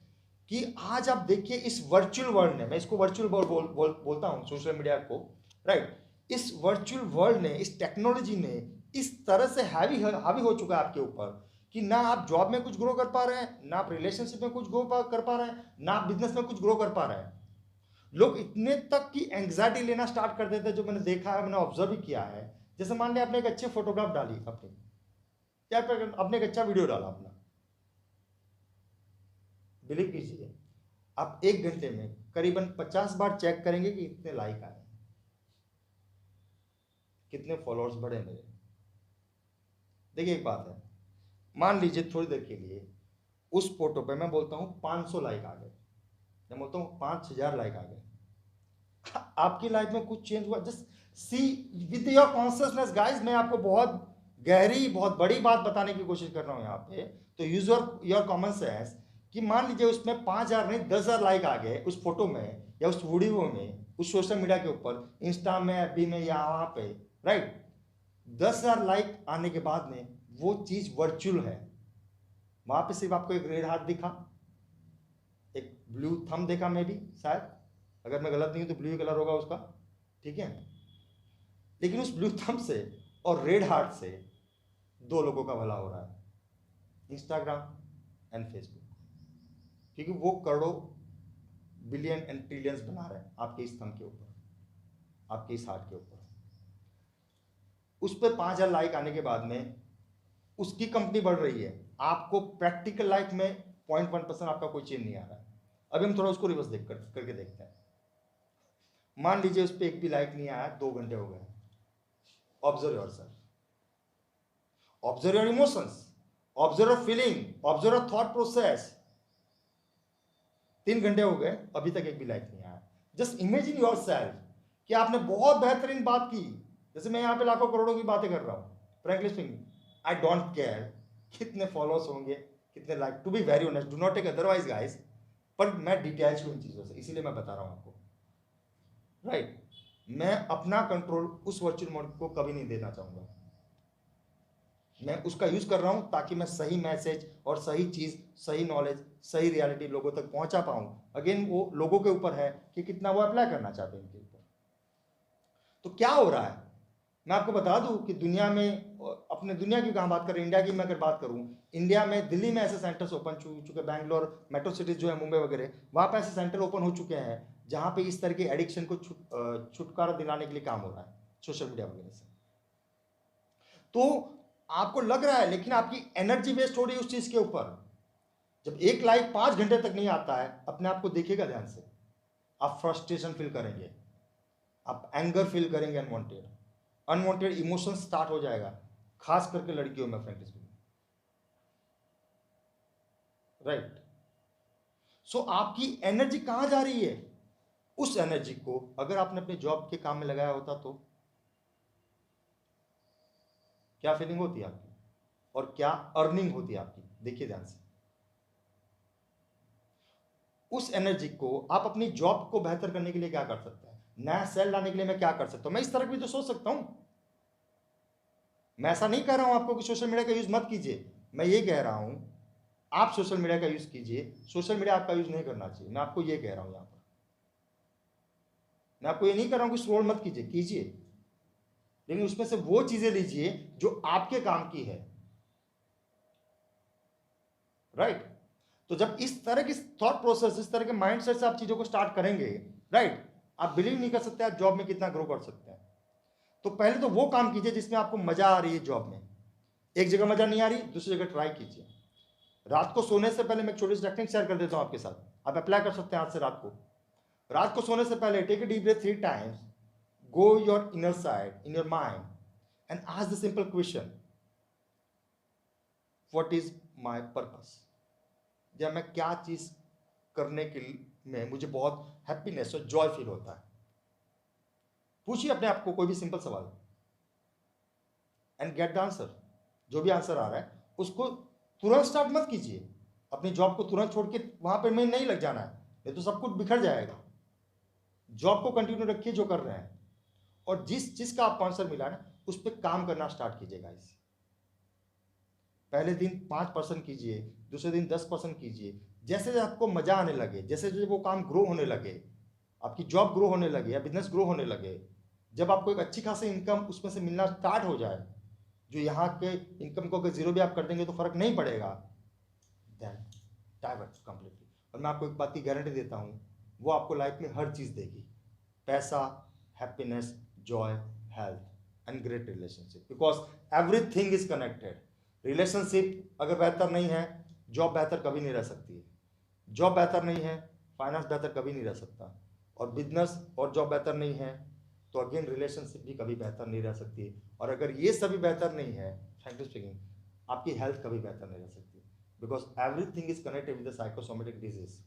कि आज आप देखिए इस वर्चुअल वर्ल्ड ने, मैं इसको वर्चुअल बोलता हूँ सोशल मीडिया को, राइट, इस वर्चुअल वर्ल्ड ने, इस टेक्नोलॉजी ने इस तरह से हावी हो चुका है आपके ऊपर कि ना आप जॉब में कुछ ग्रो कर पा रहे हैं, ना आप रिलेशनशिप में कुछ ग्रो कर पा रहे हैं, ना आप बिजनेस में कुछ ग्रो कर पा रहे हैं। लोग इतने तक की एंग्जाइटी लेना स्टार्ट कर देते हैं, जो मैंने देखा है, मैंने ऑब्जर्व भी किया है। जैसे मान लिया आपने एक अच्छी फोटोग्राफ डाली अपनी, क्या आपने एक अच्छा वीडियो डाला अपना, बिलीव कीजिए आप 1 घंटे में करीबन 50 बार चेक करेंगे कि इतने लाइक आए, कितने फॉलोअर्स बढ़े मेरे। देखिए एक बात है, मान लीजिए थोड़ी देर के लिए उस फोटो पे मैं बोलता हूँ 500 लाइक आ गए, मैं बोलता हूँ 5000 लाइक आ गए, आपकी लाइफ में कुछ चेंज हुआ? Just see with your consciousness guys. मैं आपको बहुत गहरी, बहुत बड़ी बात बताने की कोशिश कर रहा हूँ यहाँ पे, तो यूज योर कॉमन सेंस। कि मान लीजिए उसमें 5000 नहीं 10,000 लाइक आ गए उस फोटो में या उस वीडियो में, उस सोशल मीडिया के ऊपर, इंस्टा में, एफबी में या वहां पे, राइट। 10,000 लाइक आने के बाद में वो चीज वर्चुअल है, वहां पे सिर्फ आपको एक रेड हार्ट दिखा, एक ब्लू थंब देखा, मे भी शायद, अगर मैं गलत नहीं हूं तो ब्लू कलर होगा उसका, ठीक है। लेकिन उस ब्लू थंब से और रेड हार्ट से 2 लोगों का भला हो रहा है, इंस्टाग्राम एंड फेसबुक, क्योंकि वो करोड़ों, बिलियन एंड ट्रिलियंस बना रहे हैं आपके इस थंब के ऊपर, आपके इस हार्ट के ऊपर। उस पर 5,000 लाइक आने के बाद में उसकी कंपनी बढ़ रही है, आपको प्रैक्टिकल लाइफ में 0.1% आपका कोई चेंज नहीं आ रहा है। अभी हम थोड़ा उसको रिवर्स करके देखते हैं। मान लीजिए उस पर एक भी लाइक नहीं आया, 2 घंटे हो गए। Observe yourself, observe your emotions, observe your feeling, observe your thought process. 3 घंटे हो गए, अभी तक एक भी लाइक नहीं आया। जस्ट इमेजिन योरसेल्फ कि आपने बहुत बेहतरीन बात की, जैसे मैं यहाँ पे लाखों करोड़ों की बातें कर रहा हूँ, frankly speaking I don't care कितने फॉलोअर्स होंगे, कितने like, to be very honest, do not take otherwise guys, पर मैं डिटेल्स हूँ इन चीजों से, इसीलिए मैं बता रहा हूँ आपको, राइट। मैं अपना कंट्रोल उस वर्चुअल मोड को कभी नहीं देना चाहूंगा। मैं उसका यूज कर रहा हूं ताकि मैं सही मैसेज और सही चीज, सही नॉलेज, सही रियलिटी लोगों तक पहुंचा पाऊं। अगेन वो लोगों के ऊपर है कि कितना वो अप्लाई करना चाहते हैं इनके ऊपर। तो क्या हो रहा है, मैं आपको बता दूं कि दुनिया में, अपने दुनिया की कहां बात करें, इंडिया की मैं अगर बात करूं, इंडिया में दिल्ली में ऐसे सेंटर्स ओपन चुके, बैंगलोर मेट्रो सिटीज जो है, मुंबई वगैरह, वहां पे ऐसे सेंटर ओपन हो चुके हैं जहां पे इस तरह के एडिक्शन को छुटकारा दिलाने के लिए काम हो रहा है सोशल मीडिया वगैरह से। तो आपको लग रहा है, लेकिन आपकी एनर्जी वेस्ट हो रही है उस चीज के ऊपर। जब एक लाइक 5 घंटे तक नहीं आता है, अपने आप को देखिएगा ध्यान से, आप फ्रस्ट्रेशन फील करेंगे, आप एंगर फील करेंगे, अनवांटेड इमोशन स्टार्ट हो जाएगा, खास करके लड़कियों में, फ्रेंड्स, राइट। सो आपकी एनर्जी कहां जा रही है? उस एनर्जी को अगर आपने अपने जॉब के काम में लगाया होता तो क्या फीलिंग होती है आपकी, और क्या अर्निंग होती है आपकी? देखिए ध्यान से। उस एनर्जी को आप अपनी जॉब को बेहतर करने के लिए क्या कर सकते हैं, नया सेल लाने के लिए मैं क्या कर सकता हूं, मैं इस तरह भी तो सोच सकता हूं। मैं ऐसा नहीं कह रहा हूं आपको कि सोशल मीडिया का यूज मत कीजिए, मैं ये कह रहा हूं आप सोशल मीडिया का यूज कीजिए, सोशल मीडिया आपका यूज नहीं करना चाहिए। मैं आपको ये कह रहा हूं यहां पर, मैं आपको ये नहीं कह रहा हूं कि स्क्रॉल मत कीजिए, कीजिए, लेकिन उसमें से वो चीजें लीजिए जो आपके काम की है, राइट। तो जब इस तरह की थॉट प्रोसेस, इस तरह के माइंडसेट से आप चीजों को स्टार्ट करेंगे, राइट, आप बिलीव नहीं कर सकते आप जॉब में कितना ग्रो कर सकते हैं। तो पहले तो वो काम कीजिए जिसमें आपको मजा आ रही है जॉब में। एक जगह मजा नहीं आ रही, दूसरी जगह ट्राई कीजिए। रात को सोने से पहले मैं छोटी सी टेक्निक शेयर कर देता हूं आपके साथ, आप अप्लाई कर सकते हैं आज से। रात को सोने से पहले take a deep breath 3 times, go your inner side in your mind and ask the simple question, what is my purpose. जब मैं क्या चीज करने के में मुझे बहुत हैप्पीनेस और जॉय फील होता है। पूछिए अपने आप को कोई भी सिंपल सवाल एंड गेट द आंसर। जो भी आंसर आ रहा है उसको तुरंत स्टार्ट मत कीजिए। अपनी जॉब को तुरंत छोड़ के वहां पर में नहीं लग जाना है, नहीं तो सब कुछ बिखर जाएगा। जॉब को कंटिन्यू रखिए जो कर रहे हैं, और जिस चीज का आपको आंसर मिला ना उस पर काम करना स्टार्ट कीजिएगा। इस पहले दिन 5% कीजिए, दूसरे दिन 10% कीजिए। जैसे जैसे आपको मजा आने लगे, जैसे जैसे वो काम ग्रो होने लगे, आपकी जॉब ग्रो होने लगे या बिजनेस ग्रो होने लगे, जब आपको एक अच्छी खासी इनकम उसमें से मिलना स्टार्ट हो जाए, जो यहाँ के इनकम को अगर जीरो भी आप कर देंगे तो फर्क नहीं पड़ेगा, देन डाइवर्ट कंप्लीटली। और मैं आपको एक बात की गारंटी देता हूँ, वो आपको लाइफ में हर चीज देगी, पैसा, happiness, Joy, health and great relationship, because everything is connected. Relationship अगर बेहतर नहीं है, जॉब बेहतर कभी नहीं रह सकती है। जॉब बेहतर नहीं है, फाइनेंस बेहतर कभी नहीं रह सकता। और बिजनेस और जॉब बेहतर नहीं है तो अगेन रिलेशनशिप भी कभी बेहतर नहीं रह सकती। और अगर ये सभी बेहतर नहीं है, फ्रैंकली स्पीकिंग, आपकी हेल्थ कभी बेहतर नहीं रह सकती, because everything is connected with the psychosomatic disease,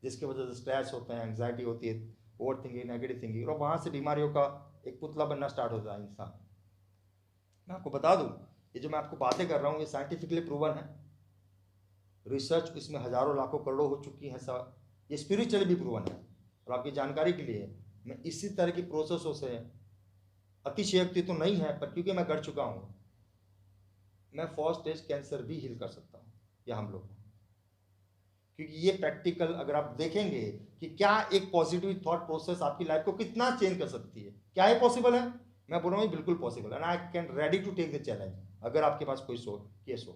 जिसकी वजह से स्ट्रेस होते हैं, एंग्जाइटी होती है, ओवर थिंकिंग, नेगेटिव थिंकिंग, और वहां से बीमारियों का एक पुतला बनना स्टार्ट होता है इंसान। मैं आपको बता दूं, ये जो मैं आपको बातें कर रहा हूँ ये साइंटिफिकली प्रूवन है। रिसर्च इसमें हजारों लाखों करोड़ों हो चुकी है, ये स्पिरिचुअली भी प्रूवन है। और आपकी जानकारी के लिए मैं इसी तरह की प्रोसेसों से, अतिशयोक्ति तो नहीं है पर क्योंकि मैं कर चुका हूं, मैं फर्स्ट स्टेज कैंसर भी हील कर सकता हूं, या हम लोग, क्योंकि ये प्रैक्टिकल अगर आप देखेंगे कि क्या एक पॉजिटिव थॉट प्रोसेस आपकी लाइफ को कितना चेंज कर सकती है, क्या ये पॉसिबल है? मैं बोल रहा हूँ बिल्कुल पॉसिबल है, and I can ready to take the challenge अगर आपके पास कोई केस हो।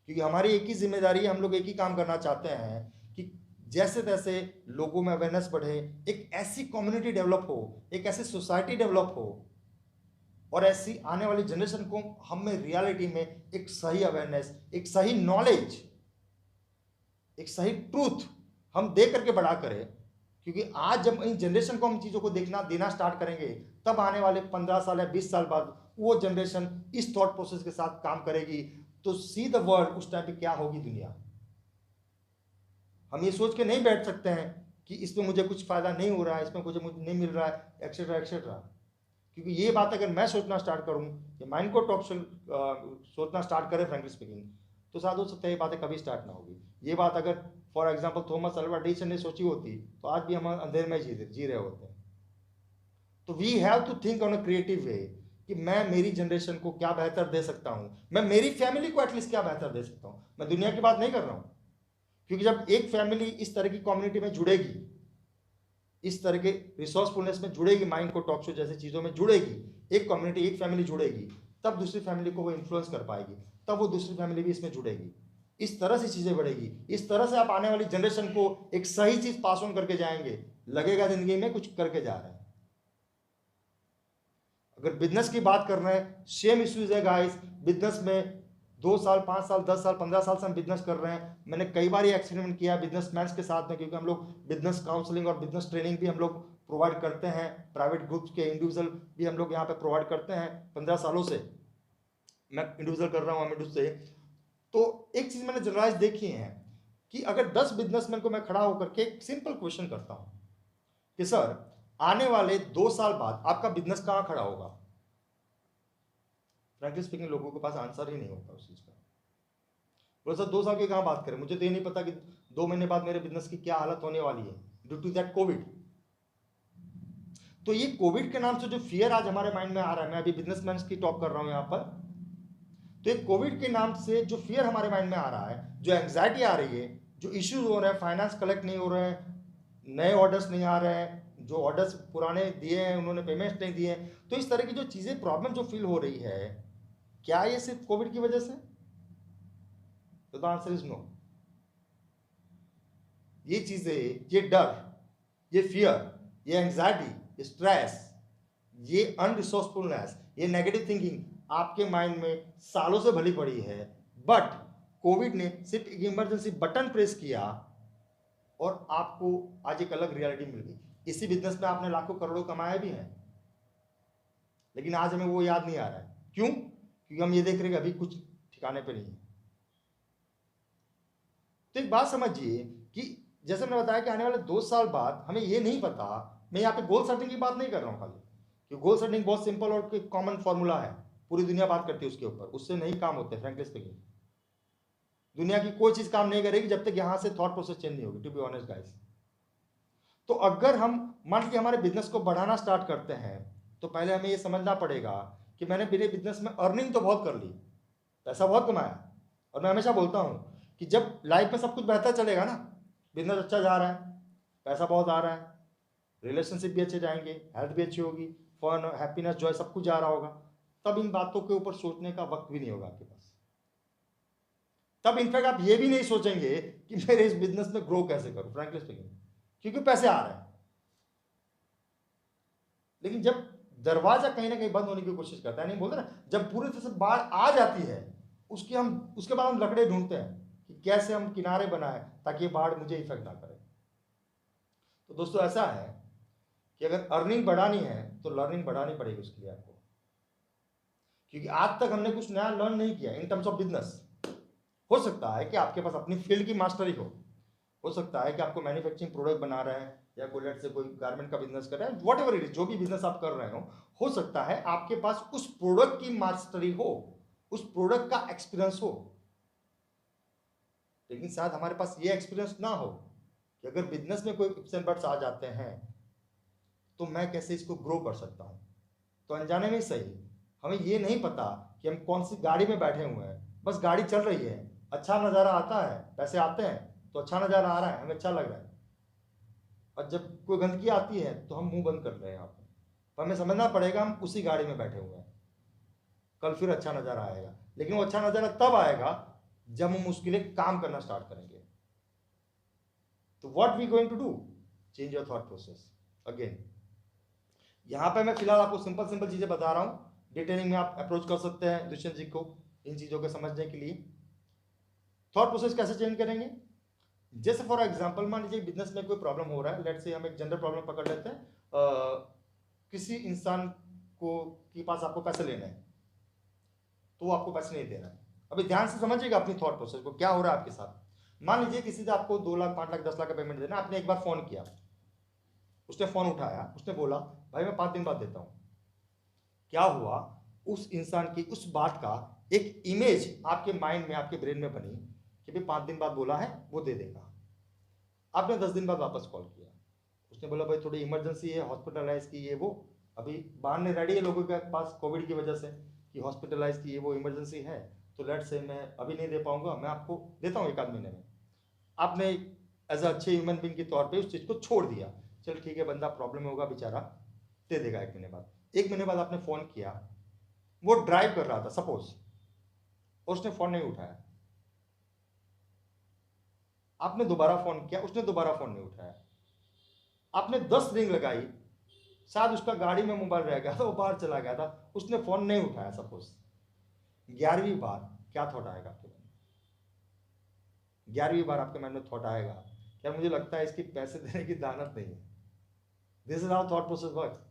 क्योंकि हमारी एक ही जिम्मेदारी है, हम लोग एक ही काम करना चाहते हैं कि जैसे तैसे लोगों में अवेयरनेस बढ़े, एक ऐसी कम्युनिटी डेवलप हो, एक ऐसी सोसाइटी डेवलप हो, और ऐसी आने वाली जनरेशन को हम में रियलिटी में एक सही अवेयरनेस, एक सही नॉलेज, एक सही ट्रूथ हम दे करके बड़ा करें। क्योंकि आज जब इन जनरेशन को हम चीज़ों को देखना देना स्टार्ट करेंगे, तब आने वाले 15 साल या 20 साल बाद वो जनरेशन इस थॉट प्रोसेस के साथ काम करेगी, तो सी द वर्ल्ड उस टाइम पे क्या होगी दुनिया। हम ये सोच के नहीं बैठ सकते हैं कि इसमें मुझे कुछ फायदा नहीं हो रहा है, इसमें मुझे नहीं मिल रहा है, एक्सेट्रा एक्सेट्रा। क्योंकि ये बात अगर मैं सोचना स्टार्ट करूं, या माइंड को टॉक्सिक सोचना स्टार्ट करे, फ्रैंकली स्पीकिंग, तो साथ हो सकता है ये बातें कभी स्टार्ट ना होगी। ये बात अगर for example Thomas Alva Edison ने सोची होती तो आज भी हम अंधेरे में जी रहे होते हैं। तो we have to think on a creative way कि मैं मेरी जनरेशन को क्या बेहतर दे सकता हूं, मैं मेरी फैमिली को एटलीस्ट क्या बेहतर दे सकता हूं। मैं दुनिया की बात नहीं कर रहा हूं, क्योंकि जब एक फैमिली इस तरह की कम्युनिटी में जुड़ेगी, इस तरह के रिसोर्सफुलनेस में जुड़ेगी, माइंड को टॉक शो जैसी चीजों में जुड़ेगी, एक कम्युनिटी, एक फैमिली जुड़ेगी, तब दूसरी फैमिली को वो इन्फ्लुएंस कर पाएगी, तब वो दूसरी फैमिली भी इसमें जुड़ेगी। इस तरह से चीजें बढ़ेगी, इस तरह से आप आने वाली जनरेशन को एक सही चीज पास ऑन करके जाएंगे, लगेगा जिंदगी में कुछ करके जा रहे हैं। अगर बिजनेस की बात कर रहे हैं, सेम इश्यूज है गाइस। बिजनेस में 2 साल, 5 साल, 10 साल, 15 साल से हम बिजनेस कर रहे हैं। मैंने कई बार ये एक्सपेरिमेंट किया बिजनेसमैन के साथ में, क्योंकि हम लोग बिजनेस काउंसलिंग और बिजनेस ट्रेनिंग भी हम लोग प्रोवाइड करते हैं, प्राइवेट ग्रुप्स के, इंडिविजुअल भी हम लोग यहाँ पे प्रोवाइड करते हैं। 15 सालों से मैं इंडिविजुअल कर रहा हूँ अमिडू से। तो एक चीज मैंने जनरलाइज देखी है कि अगर 10 बिजनेसमैन को मैं खड़ा होकर के एक सिंपल क्वेश्चन करता हूं कि सर आने वाले 2 साल बाद आपका बिजनेस कहां खड़ा होगा, फ्रैंकली स्पीकिंग लोगों के पास आंसर ही नहीं होता उस चीज का। बोले सर 2 साल की कहां बात करें, मुझे तो ये नहीं पता कि 2 महीने बाद मेरे बिजनेस की क्या हालत होने वाली है ड्यू टू दैट कोविड। तो ये कोविड के नाम से जो फियर आज हमारे माइंड में आ रहा है, मैं अभी बिजनेसमैन की टॉक कर रहा हूं यहां पर, तो एक कोविड के नाम से जो फियर हमारे माइंड में आ रहा है, जो एंग्जाइटी आ रही है, जो इश्यूज हो रहे हैं, फाइनेंस कलेक्ट नहीं हो रहे हैं, नए ऑर्डर्स नहीं आ रहे हैं, जो ऑर्डर्स पुराने दिए हैं उन्होंने पेमेंट नहीं दिए, तो इस तरह की जो चीजें प्रॉब्लम जो फील हो रही है, क्या ये सिर्फ कोविड की वजह से? तो द आंसर इज नो। ये चीजें, ये डर, ये फियर ये एंग्जाइटी, स्ट्रेस, ये अनरिसोर्सफुलनेस, ये नेगेटिव थिंकिंग आपके माइंड में सालों से भली पड़ी है, बट कोविड ने सिर्फ एक इमरजेंसी बटन प्रेस किया और आपको आज एक अलग रियलिटी मिल गई। इसी बिजनेस में आपने लाखों करोड़ों कमाए भी हैं, लेकिन आज हमें वो याद नहीं आ रहा है। क्यों? क्योंकि हम ये देख रहे हैं कि अभी कुछ ठिकाने पे नहीं है। तो एक बात समझिए कि जैसे मैंने बताया कि आने वाले 2 साल बाद हमें ये नहीं पता। मैं यहाँ पे गोल सेटिंग की बात नहीं कर रहा हूँ खाली, क्योंकि गोल सेटिंग बहुत सिंपल और कॉमन फॉर्मूला है, पूरी दुनिया बात करती है उसके ऊपर, उससे नहीं काम होते। फ्रैंकली स्पीकिंग, दुनिया की कोई चीज काम नहीं करेगी जब तक यहाँ से थॉट प्रोसेस चेंज नहीं होगी, टू बी ऑनेस्ट गाइस। तो अगर हम मान लीजिए हमारे बिजनेस को बढ़ाना स्टार्ट करते हैं, तो पहले हमें ये समझना पड़ेगा कि मैंने मेरे बिजनेस में अर्निंग तो बहुत कर ली, पैसा बहुत कमाया, और मैं हमेशा बोलता हूँ कि जब लाइफ में सब कुछ बेहतर चलेगा ना, बिजनेस अच्छा जा रहा है, पैसा बहुत आ रहा है, रिलेशनशिप भी अच्छे जाएंगे, हेल्थ भी अच्छी होगी, फन, हैप्पीनेस, जॉय सब कुछ जा रहा होगा, तब इन बातों के ऊपर सोचने का वक्त भी नहीं होगा आपके पास। तब इनफैक्ट आप ये भी नहीं सोचेंगे कि मेरे इस बिजनेस में ग्रो कैसे करूं, फ्रैंकली स्पीकिंग, क्योंकि पैसे आ रहे हैं। लेकिन जब दरवाजा कहीं ना कहीं बंद होने की कोशिश करता है, नहीं बोलते ना, जब पूरी तरह से बाढ़ आ जाती है, उसके बाद हम लकड़े ढूंढते हैं कि कैसे हम किनारे बनाए ताकि ये बाढ़ मुझे इफेक्ट ना करे। तो दोस्तों ऐसा है कि अगर अर्निंग बढ़ानी है तो लर्निंग बढ़ानी पड़ेगी उसके लिए आपको, क्योंकि आज तक हमने कुछ नया लर्न नहीं किया इन टर्म्स ऑफ बिजनेस। हो सकता है कि आपके पास अपनी फील्ड की मास्टरी हो सकता है कि आपको मैन्युफैक्चरिंग प्रोडक्ट बना रहे हैं, या कोई लेट से कोई गारमेंट का बिजनेस कर रहे हैं, व्हाटएवर इट इज, जो भी बिजनेस आप कर रहे हो सकता है आपके पास उस प्रोडक्ट की मास्टरी हो, उस प्रोडक्ट का एक्सपीरियंस हो। लेकिन शायद हमारे पास ये एक्सपीरियंस ना हो कि अगर बिजनेस में कोई इप्स एंड बट्स आ जाते हैं तो मैं कैसे इसको ग्रो कर सकता हूं। तो अनजाने में सही, हमें ये नहीं पता कि हम कौन सी गाड़ी में बैठे हुए हैं, बस गाड़ी चल रही है, अच्छा नज़ारा आता है, पैसे आते हैं तो अच्छा नज़ारा आ रहा है, हमें अच्छा लग रहा है, और जब कोई गंदगी आती है तो हम मुंह बंद कर रहे हैं यहाँ पे। तो हमें समझना पड़ेगा हम उसी गाड़ी में बैठे हुए हैं, कल फिर अच्छा नज़ारा आएगा, लेकिन वो अच्छा नज़ारा तब आएगा जब हम उसके लिए काम करना स्टार्ट करेंगे। तो what we going to do, change your thought process. Again यहाँ पे मैं फिलहाल आपको सिंपल सिंपल चीज़ें बता रहा हूँ, डिटेलिंग में आप अप्रोच कर सकते हैं दुष्यंत जी को इन चीज़ों को समझने के लिए। थॉट प्रोसेस कैसे चेंज करेंगे? जैसे फॉर एग्जांपल मान लीजिए बिजनेस में कोई प्रॉब्लम हो रहा है, लेट्स से हम एक जनरल प्रॉब्लम पकड़ लेते हैं, किसी इंसान को के पास आपको पैसे लेने हैं तो वो आपको पैसे नहीं दे रहा है। अभी ध्यान से समझिएगा अपनी थॉट प्रोसेस को, क्या हो रहा है आपके साथ। मान लीजिए किसी से आपको 2 लाख 5 लाख 10 लाख का पेमेंट देना, आपने एक बार फोन किया, उसने फोन उठाया, उसने बोला भाई मैं 5 दिन बाद देता हूँ। क्या हुआ, उस इंसान की उस बात का एक इमेज आपके माइंड में, आपके ब्रेन में बनी कि भाई 5 दिन बाद बोला है वो दे देगा। आपने 10 दिन बाद वापस कॉल किया, उसने बोला भाई थोड़ी इमरजेंसी है, हॉस्पिटलाइज की ये वो, अभी बहाने रेडी है लोगों के पास कोविड की वजह से कि हॉस्पिटलाइज की ये वो इमरजेंसी है, तो लेट से मैं अभी नहीं दे पाऊंगा, मैं आपको देता हूँ 1 आध महीने में। आपने एज अ अच्छे ह्यूमन बींग के तौर पर उस चीज़ को छोड़ दिया, चल ठीक है बंदा प्रॉब्लम होगा बेचारा, दे देगा 1 महीने बाद। 1 महीने बाद आपने फ़ोन किया, वो ड्राइव कर रहा था सपोज, और उसने फ़ोन नहीं उठाया, आपने दोबारा फ़ोन किया, उसने दोबारा फ़ोन नहीं उठाया, आपने 10 रिंग लगाई, शायद उसका गाड़ी में मोबाइल रह गया था, वो बाहर चला गया था, उसने फ़ोन नहीं उठाया सपोज। 11वीं बार क्या थॉट आएगा आपके मन में? 11वीं बार आपके मन में थॉट आएगा क्या मुझे लगता है इसकी पैसे देने की दानत नहीं है। This is how thought process works.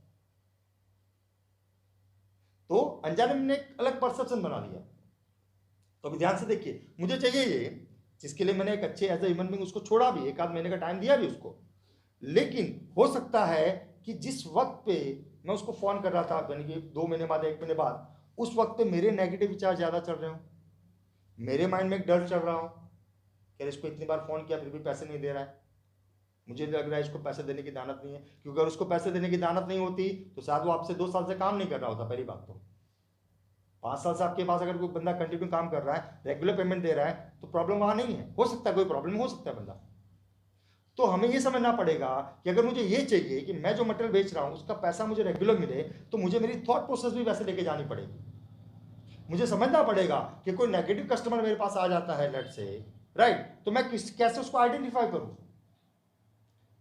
तो अनजाने में एक अलग परसेप्शन बना लिया। तो अभी ध्यान से देखिए, मुझे चाहिए ये, जिसके लिए मैंने एक अच्छे एज ए ह्यूमन बीइंग उसको छोड़ा भी, 1 आध महीने का टाइम दिया भी उसको, लेकिन हो सकता है कि जिस वक्त पे मैं उसको फोन कर रहा था, यानी कि 2 महीने बाद 1 महीने बाद, उस वक्त पे मेरे नेगेटिव विचार ज्यादा चल रहे हो, मेरे माइंड में एक डर चल रहा हो कि इसको इतनी बार फोन किया फिर भी पैसे नहीं दे रहा है, मुझे लग रहा है इसको पैसे देने की दानत नहीं है। क्योंकि अगर उसको पैसे देने की दानत नहीं होती तो शायद वो आपसे 2 साल से काम नहीं कर रहा होता। पहली बात तो 5 साल से आपके पास अगर कोई बंदा कंटिन्यू काम कर रहा है, रेगुलर पेमेंट दे रहा है, तो प्रॉब्लम वहां नहीं है। हो सकता है कोई प्रॉब्लम हो सकता है बंदा। तो हमें ये समझना पड़ेगा कि अगर मुझे ये चाहिए कि मैं जो मटेरियल बेच रहा हूं उसका पैसा मुझे रेगुलर मिले, तो मुझे मेरी थॉट प्रोसेस भी वैसे लेके जानी पड़ेगी। मुझे समझना पड़ेगा कि कोई नेगेटिव कस्टमर मेरे पास आ जाता है लेट से, राइट, तो मैं कैसे उसको आइडेंटिफाई करूं,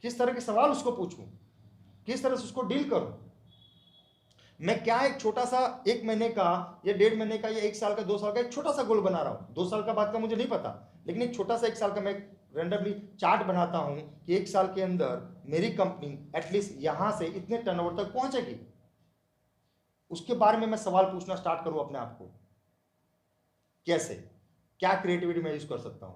किस तरह के सवाल उसको पूछूं, किस तरह से उसको डील करूं। मैं क्या एक छोटा सा 1 महीने का या 1.5 महीने का या 1 साल का 2 साल का एक छोटा सा गोल बना रहा हूं। 2 साल का बाद का मुझे नहीं पता, लेकिन एक छोटा सा 1 साल का मैं रेंडमली चार्ट बनाता हूं कि 1 साल के अंदर मेरी कंपनी एटलीस्ट यहां से इतने टर्नओवर तक पहुंचेगी। उसके बारे में मैं सवाल पूछना स्टार्ट करूं अपने आप को, कैसे, क्या क्रिएटिविटी मैं यूज कर सकता हूं,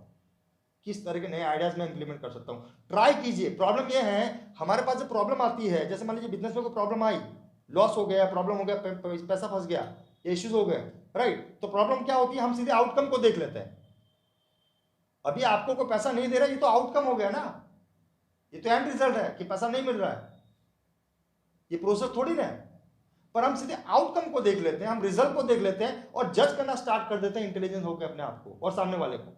किस तरह के नए आइडियाज मैं इंप्लीमेंट कर सकता हूं। ट्राई कीजिए। प्रॉब्लम यह है, हमारे पास जो प्रॉब्लम आती है, जैसे मान लीजिए बिजनेस में कोई प्रॉब्लम आई, लॉस हो गया, प्रॉब्लम हो गया, पैसा फंस गया, इश्यूज हो गए, राइट, तो प्रॉब्लम क्या होती है, हम सीधे आउटकम को देख लेते हैं। अभी आपको कोई पैसा नहीं दे रहा, ये तो आउटकम हो गया ना, ये तो एंड रिजल्ट है कि पैसा नहीं मिल रहा है, ये प्रोसेस थोड़ी ना है। पर हम सीधे आउटकम को देख लेते हैं, हम रिजल्ट को देख लेते हैं और जज करना स्टार्ट कर देते हैं इंटेलिजेंस होकर अपने आप को और सामने वाले को।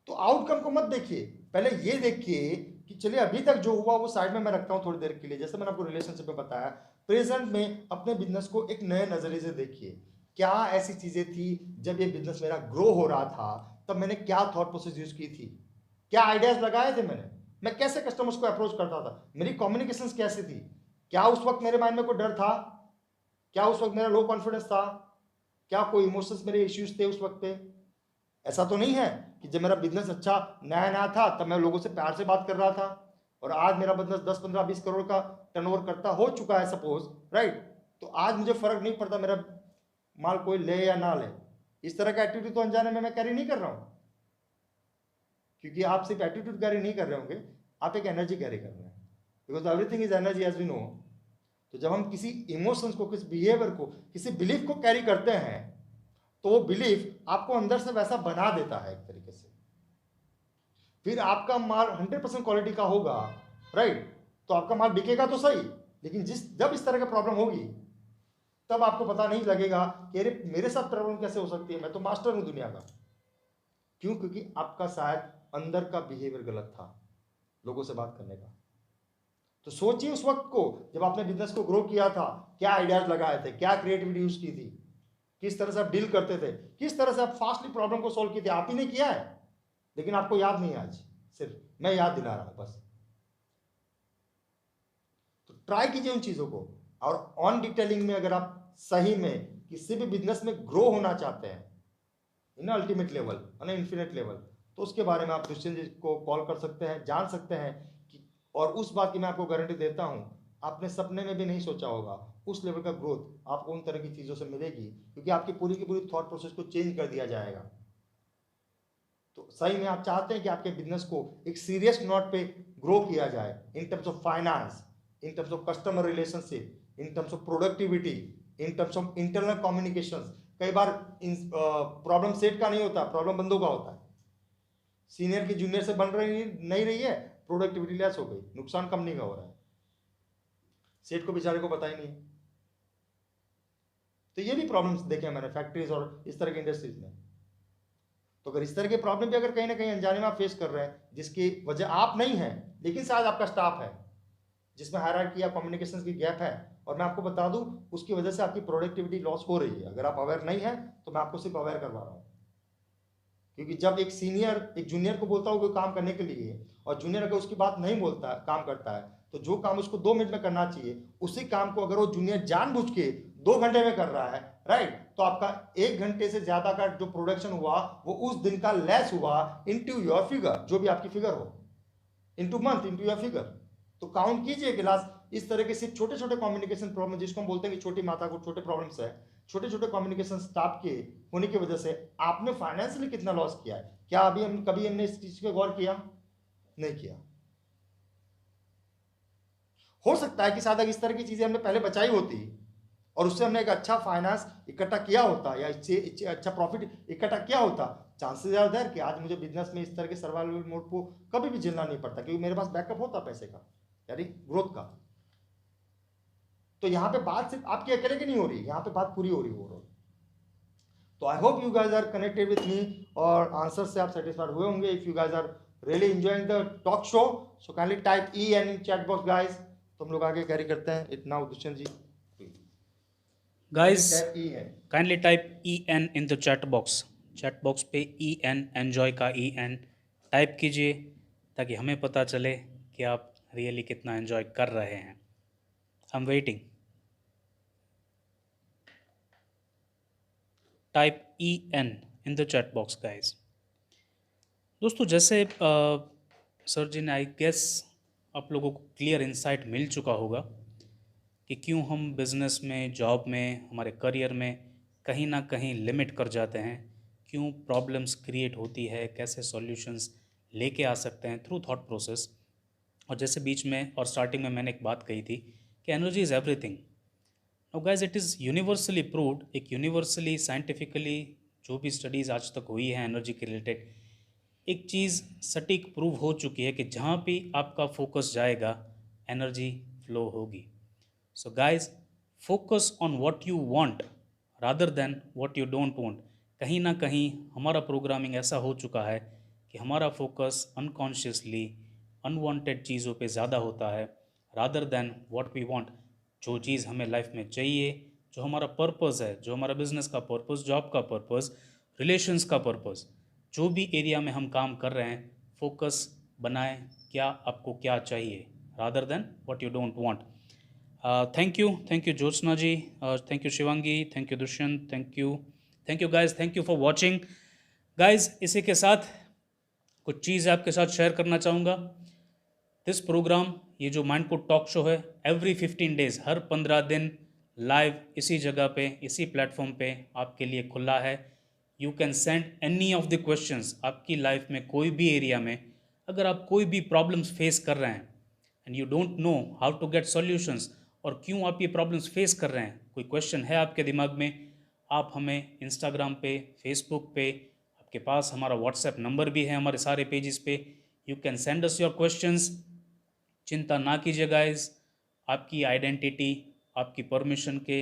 तो आउटकम को मत देखिए, पहले ये देखिए कि चलिए अभी तक जो हुआ वो साइड में मैं रखता हूं थोड़ी देर के लिए। जैसे मैंने आपको रिलेशनशिप में बताया, प्रेजेंट में अपने बिजनेस को एक नए नजरिए से देखिए। क्या ऐसी चीजें थी जब ये बिजनेस मेरा ग्रो हो रहा था, तब मैंने क्या थॉट प्रोसेस यूज की थी, क्या आइडियाज लगाए थे मैंने, मैं कैसे कस्टमर्स को अप्रोच करता था, मेरी कम्युनिकेशन कैसी थी, क्या उस वक्त मेरे माइंड में कोई डर था, क्या उस वक्त मेरा लो कॉन्फिडेंस था, क्या कोई इमोशंस मेरे इश्यूज थे उस वक्त पे। ऐसा तो नहीं है कि जब मेरा बिजनेस अच्छा नया नया था तब मैं लोगों से प्यार से बात कर रहा था और आज मेरा बिजनेस 10 15 20 करोड़ का टर्नओवर करता हो चुका है सपोज, राइट, तो आज मुझे फर्क नहीं पड़ता मेरा माल कोई ले या ना ले। इस तरह का एटीट्यूड तो अनजाने में मैं कैरी नहीं कर रहा हूं, क्योंकि आप सिर्फ एटीट्यूड कैरी नहीं कर रहे होंगे, आप एक एनर्जी कैरी कर रहे हैं, because everything is energy as we know. तो जब हम किसी इमोशंस को, किसी बिहेवियर को, किसी बिलीफ को कैरी करते हैं, तो वो बिलीफ आपको अंदर से वैसा बना देता है एक तरीके से। फिर आपका माल 100% क्वालिटी का होगा, राइट, तो आपका माल बिकेगा तो सही, लेकिन जब इस तरह की प्रॉब्लम होगी तब आपको पता नहीं लगेगा कि अरे मेरे साथ प्रॉब्लम कैसे हो सकती है, मैं तो मास्टर हूं दुनिया का। क्यों? क्योंकि आपका शायद अंदर का बिहेवियर गलत था लोगों से बात करने का। तो सोचिए उस वक्त को जब आपने बिजनेस को ग्रो किया था, क्या आइडियाज लगाए थे, क्या क्रिएटिविटी यूज की थी, किस तरह से आप डील करते थे, किस तरह से आप फास्टली प्रॉब्लम को सॉल्व किए थे। आप ही ने किया है, लेकिन आपको याद नहीं है आज, सिर्फ मैं याद दिला रहा हूं बस। तो ट्राई कीजिए उन चीजों को। और ऑन डिटेलिंग में अगर आप सही में किसी भी बिजनेस में ग्रो होना चाहते हैं in ultimate level, on infinite level, तो उसके बारे में आप दुष्यंत जी को कॉल कर सकते हैं, जान सकते हैं कि, और उस बात की मैं आपको गारंटी देता हूं, आपने सपने में भी नहीं सोचा होगा उस लेवल का ग्रोथ आपको उन तरह की चीजों से मिलेगी, क्योंकि आपकी पूरी की पूरी थॉट प्रोसेस को चेंज कर दिया जाएगा। तो सही में आप चाहते हैं कि आपके बिजनेस को एक सीरियस नोट पे ग्रो किया जाए, in terms of finance, in terms of customer relationship, in terms of productivity, in terms of internal communication. कई बार प्रॉब्लम सेट का नहीं होता, प्रॉब्लम बंदों का होता है। सीनियर की जूनियर से बन रही नहीं रही है, प्रोडक्टिविटी लेस हो गई, नुकसान कंपनी का हो रहा है, सेठ को बेचारे को पता ही नहीं। तो ये भी प्रॉब्लम्स देखे मैंने फैक्ट्रीज और इस तरह की इंडस्ट्रीज में। तो अगर इस तरह के प्रॉब्लम भी अगर कहीं ना कहीं अनजाने में आप फेस कर रहे हैं, जिसकी वजह आप नहीं है लेकिन शायद आपका स्टाफ है, जिसमें हायरार्की या कम्युनिकेशन की गैप है, और मैं आपको बता दूं उसकी वजह से आपकी प्रोडक्टिविटी लॉस हो रही है, अगर आप अवेयर नहीं है तो मैं आपको सिर्फ अवेयर करवा रहा हूं। क्योंकि जब एक सीनियर एक जूनियर को बोलता हो कोई काम करने के लिए, और जूनियर अगर उसकी बात नहीं बोलता काम करता है, तो जो काम उसको 2 मिनट में करना चाहिए उसी काम को अगर वो जूनियर जानबूझ के 2 घंटे में कर रहा है, राइट, तो आपका 1 घंटे से ज्यादा का जो प्रोडक्शन हुआ वो उस दिन का लेस हुआ इनटू योर फिगर, जो भी आपकी फिगर हो, into month, into your figure. तो काउंट कीजिए गिलास। इस तरह के सिर्फ छोटे छोटे कम्युनिकेशन प्रॉब्लम, जिसको हम बोलते हैं कि छोटी माता को छोटे प्रॉब्लम्स है, छोटे छोटे कम्युनिकेशन स्टाफ के होने की वजह से आपने फाइनेंशियली कितना लॉस किया है, क्या अभी हमने इस चीज पे गौर किया? नहीं किया। हो सकता है कि शायद इस तरह की चीजें हमने पहले बचाई होती और उससे हमने एक अच्छा फाइनेंस इकट्ठा किया होता या इससे अच्छा प्रॉफिट इकट्ठा किया होता, चांसेस ज्यादा है कि आज मुझे बिजनेस में इस तरह के सर्वाइवल मोड को कभी भी झेलना नहीं पड़ता, क्योंकि मेरे पास बैकअप होता पैसे का, यानी ग्रोथ का। तो यहाँ पे बात सिर्फ आपके अकेले की नहीं हो रही, यहाँ पे बात पूरी हो रही है। तो I hope you guys are connected with me और आंसर से आप सेटिस्फाइड हुए होंगे। If you guys are really enjoying the talk show, so kindly type EN in chat box guys. तो हम लोग आगे कैरी करते हैं it now. Dushyant ji
guys
EN,
kindly type EN in the chat box. Chat box पे EN, enjoy का EN टाइप कीजिए ताकि हमें पता चले कि आप रियली कितना एंजॉय कर रहे हैं। I am waiting. Type EN in the chat box guys. दोस्तों जैसे सर जी ने आई गेस आप लोगों को क्लियर इंसाइट मिल चुका होगा कि क्यों हम बिज़नेस में, जॉब में, हमारे करियर में कहीं ना कहीं लिमिट कर जाते हैं, क्यों प्रॉब्लम्स क्रिएट होती है, कैसे सॉल्यूशंस लेके आ सकते हैं थ्रू थॉट प्रोसेस। और जैसे बीच में और स्टार्टिंग में मैंने एक बात कही थी कि energy is everything. Now guys it is universally proved, एक यूनिवर्सली साइंटिफिकली जो भी स्टडीज़ आज तक हुई है एनर्जी के रिलेटेड, एक चीज़ सटीक प्रूव हो चुकी है कि जहाँ भी आपका फोकस जाएगा एनर्जी फ्लो होगी। So guys focus on what you want rather than what you don't want. कहीं ना कहीं हमारा प्रोग्रामिंग ऐसा हो चुका है कि हमारा फोकस अनकॉन्शियसली अनवांटेड चीज़ों पे ज़्यादा होता है rather than what we want. जो चीज़ हमें लाइफ में चाहिए, जो हमारा पर्पस है, जो हमारा बिजनेस का पर्पस, जॉब का पर्पस, रिलेशंस का पर्पस, जो भी एरिया में हम काम कर रहे हैं, फोकस बनाएं क्या आपको क्या चाहिए rather than what you don't want. Thank you Jyotsna ji, thank you Shivangi, thank you Dushyant, thank you guys, thank you for watching guys. इसी के साथ कुछ चीज़ आपके साथ शेयर करना चाहूँगा। दिस प्रोग्राम, ये जो माइंडपुट टॉक शो है, एवरी 15 डेज, हर 15 दिन लाइव इसी जगह पे, इसी प्लेटफॉर्म पे आपके लिए खुला है। You can send any of the questions. आपकी लाइफ में कोई भी एरिया में अगर आप कोई भी प्रॉब्लम्स फेस कर रहे हैं and you don't know how to get solutions, और क्यों आप ये प्रॉब्लम्स फेस कर रहे हैं, कोई क्वेश्चन है आपके दिमाग में, आप हमें इंस्टाग्राम पे, फेसबुक पे, आपके पास हमारा व्हाट्सएप नंबर भी है हमारे सारे पेजेस पे, you can send us your questions. चिंता ना कीजिए गाइस, आपकी आइडेंटिटी आपकी परमिशन के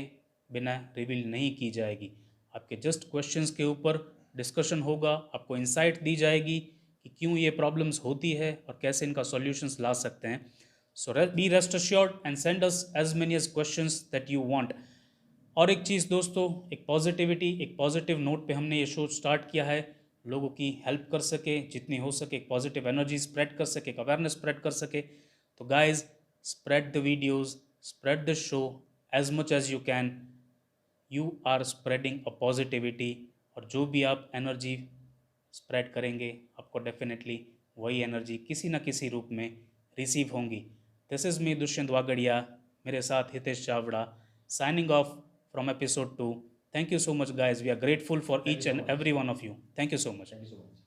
बिना रिवील नहीं की जाएगी। आपके जस्ट क्वेश्चंस के ऊपर डिस्कशन होगा, आपको इंसाइट दी जाएगी कि क्यों ये प्रॉब्लम्स होती है और कैसे इनका सॉल्यूशंस ला सकते हैं। So be rest assured and send us as many as questions that you want. और एक चीज़ दोस्तों, एक पॉजिटिविटी, एक पॉजिटिव नोट पे हमने ये शो स्टार्ट किया है, लोगों की हेल्प कर सके जितनी हो सके, एक पॉजिटिव एनर्जी स्प्रेड कर सके, एक अवेयरनेस स्प्रेड कर सके। तो guys spread the videos, spread the show as much as you can. You are spreading a positivity, और जो भी आप एनर्जी स्प्रेड करेंगे आपको डेफिनेटली वही एनर्जी किसी न किसी रूप में रिसीव होंगी। दिस इज़ मी दुष्यंत वागड़िया, मेरे साथ Hitesh Chavda, signing off from episode 2. Thank you so much guys, we are grateful for
Thank
each
you so
and
much.
every one of you. Thank you so much.
Thank you so much.